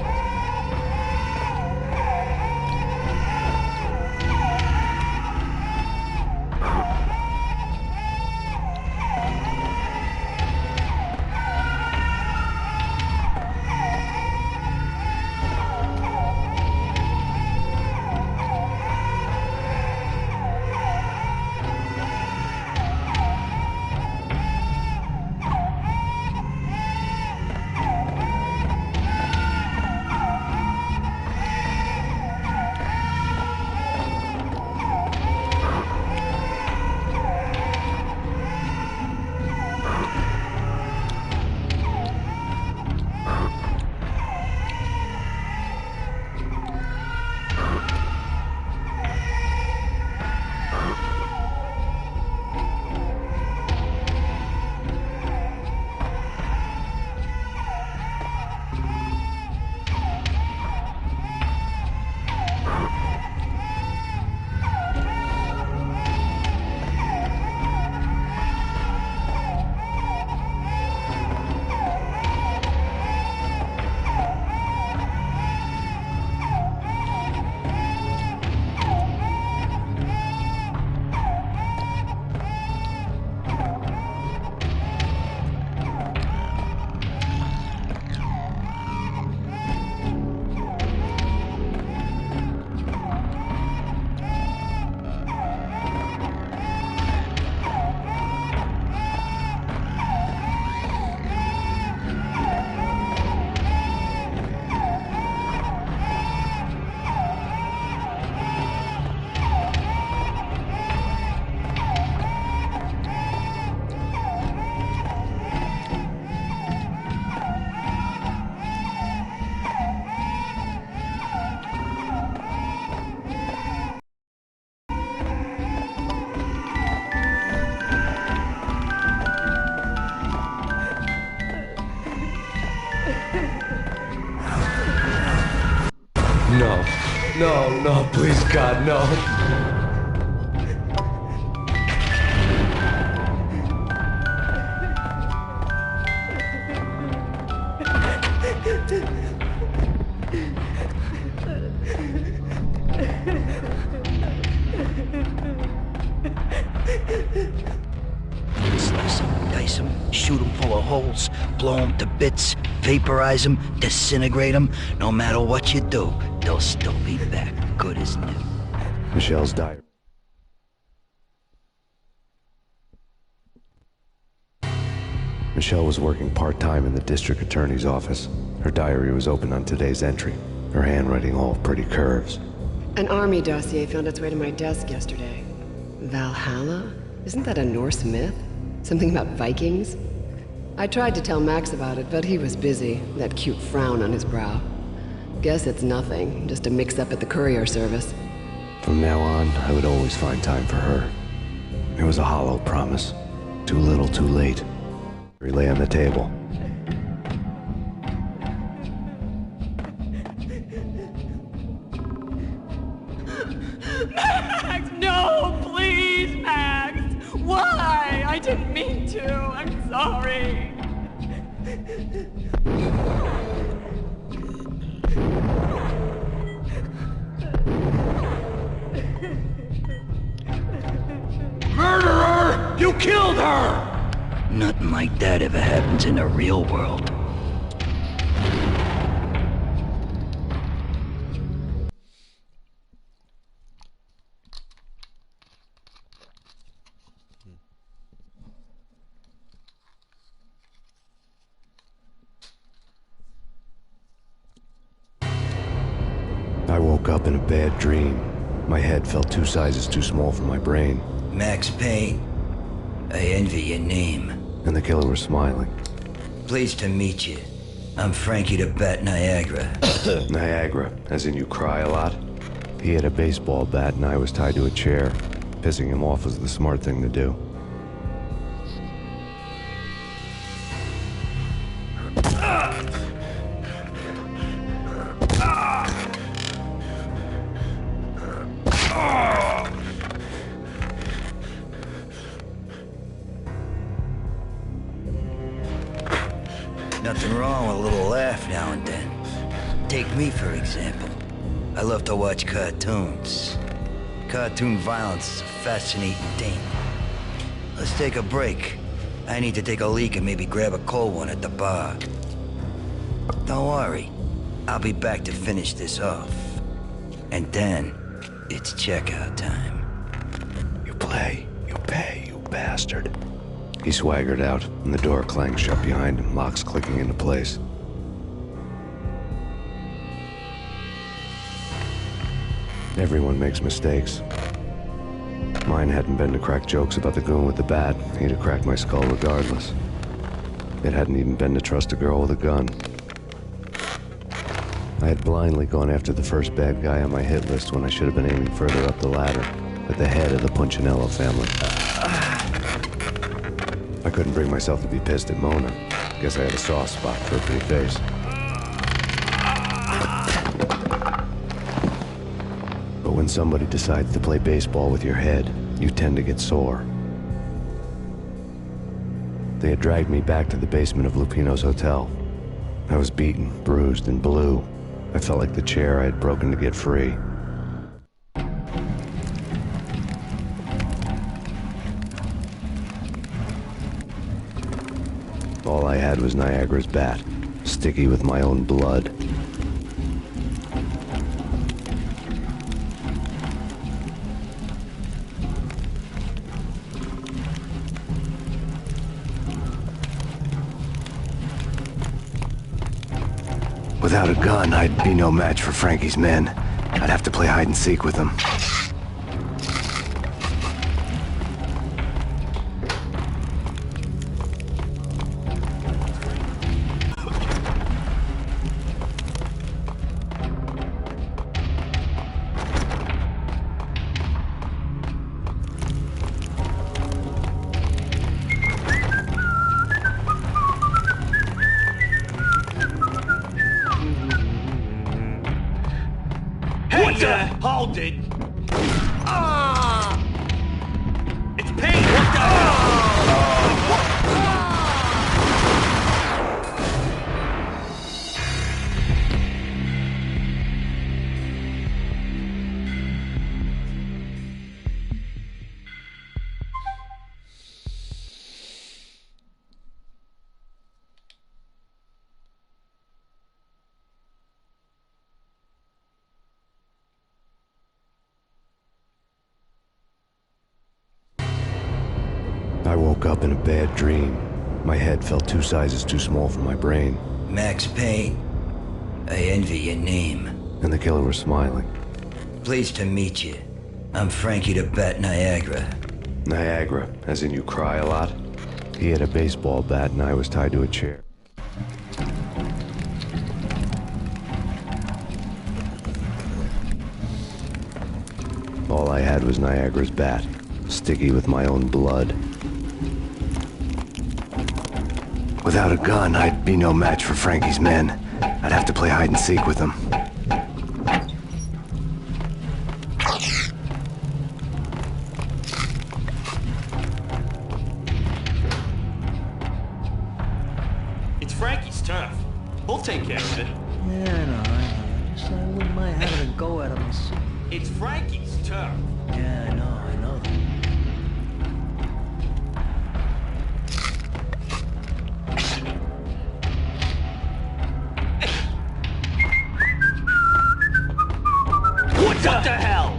No. No, no, please, God, no. Slice them, dice them, shoot them full of holes, blow them to bits, vaporize them, disintegrate them. No matter what you do, they'll still be back, good as new. Michelle's diary. Michelle was working part-time in the district attorney's office. Her diary was open on today's entry, her handwriting all pretty curves. An army dossier found its way to my desk yesterday. Valhalla? Isn't that a Norse myth? Something about Vikings? I tried to tell Max about it, but he was busy, that cute frown on his brow. Guess it's nothing, just a mix-up at the courier service. From now on, I would always find time for her. It was a hollow promise. Too little, too late. We lay on the table. Max, no, please, Max! Why? I didn't mean to. I'm sorry. Murderer! You killed her! Nothing like that ever happens in the real world. I woke up in a bad dream. My head felt 2 sizes too small for my brain. Max Payne. I envy your name. And the killer was smiling. Pleased to meet you. I'm Frankie the Bat Niagara. Niagara, as in you cry a lot? He had a baseball bat and I was tied to a chair. Pissing him off was the smart thing to do. Nothing wrong with a little laugh now and then. Take me, for example. I love to watch cartoons. Cartoon violence is a fascinating thing. Let's take a break. I need to take a leak and maybe grab a cold one at the bar. Don't worry. I'll be back to finish this off. And then, it's checkout time. You play, you pay, you bastard. He swaggered out, and the door clanged shut behind him, locks clicking into place. Everyone makes mistakes. Mine hadn't been to crack jokes about the goon with the bat. He'd have cracked my skull regardless. It hadn't even been to trust a girl with a gun. I had blindly gone after the first bad guy on my hit list when I should have been aiming further up the ladder, at the head of the Punchinello family. I couldn't bring myself to be pissed at Mona. Guess I had a soft spot for a pretty face. But when somebody decides to play baseball with your head, you tend to get sore. They had dragged me back to the basement of Lupino's hotel. I was beaten, bruised, and blue. I felt like the chair I had broken to get free. All I had was Niagara's bat, sticky with my own blood. Without a gun, I'd be no match for Frankie's men. I'd have to play hide and seek with them. Hold it! It's Payne! What the I woke up in a bad dream. My head felt 2 sizes too small for my brain. Max Payne. I envy your name. And the killer was smiling. Pleased to meet you. I'm Frankie the Bat Niagara. Niagara, as in you cry a lot? He had a baseball bat and I was tied to a chair. had was Niagara's bat, sticky with my own blood. Without a gun, I'd be no match for Frankie's men. I'd have to play hide and seek with them. It's Frankie's turf. We'll take care of it. Yeah, I know. Just I wouldn't mind having a go at him. It's Frankie's turf. Yeah, I know that. What the hell?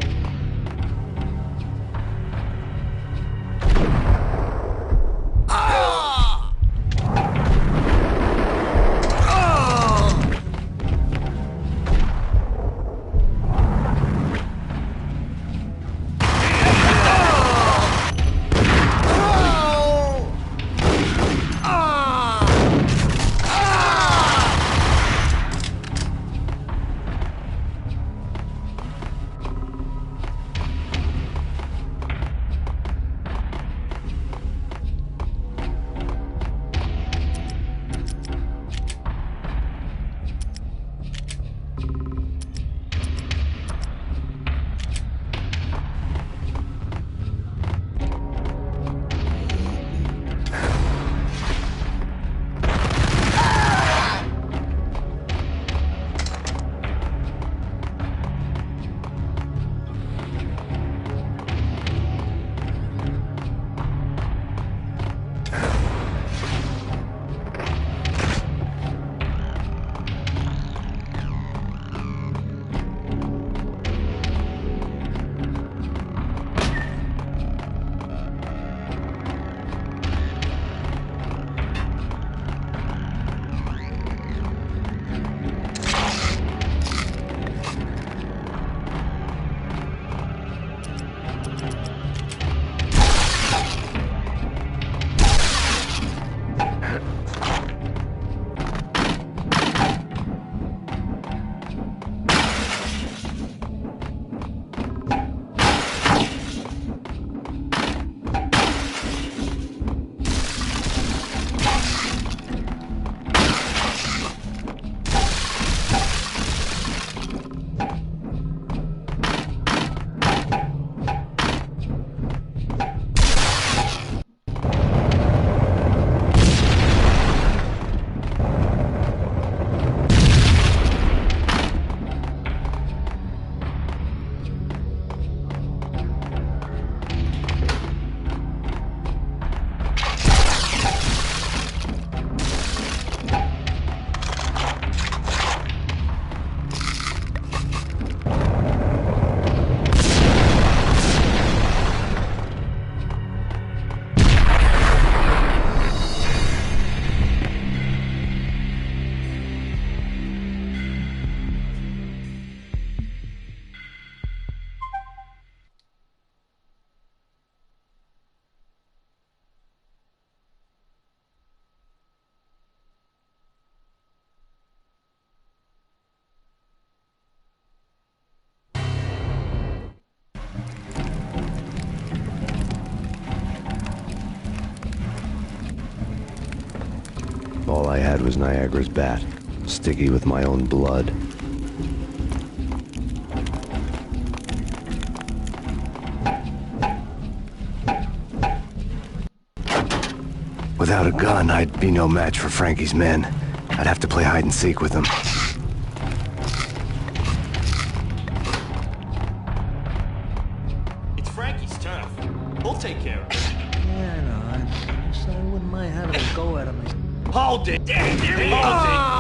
All I had was Niagara's bat, sticky with my own blood. Without a gun, I'd be no match for Frankie's men. I'd have to play hide and seek with them. It's Frankie's turf. We'll take care of it. Yeah, I know. Just I wouldn't mind having a go at him. Hold it! Hold it!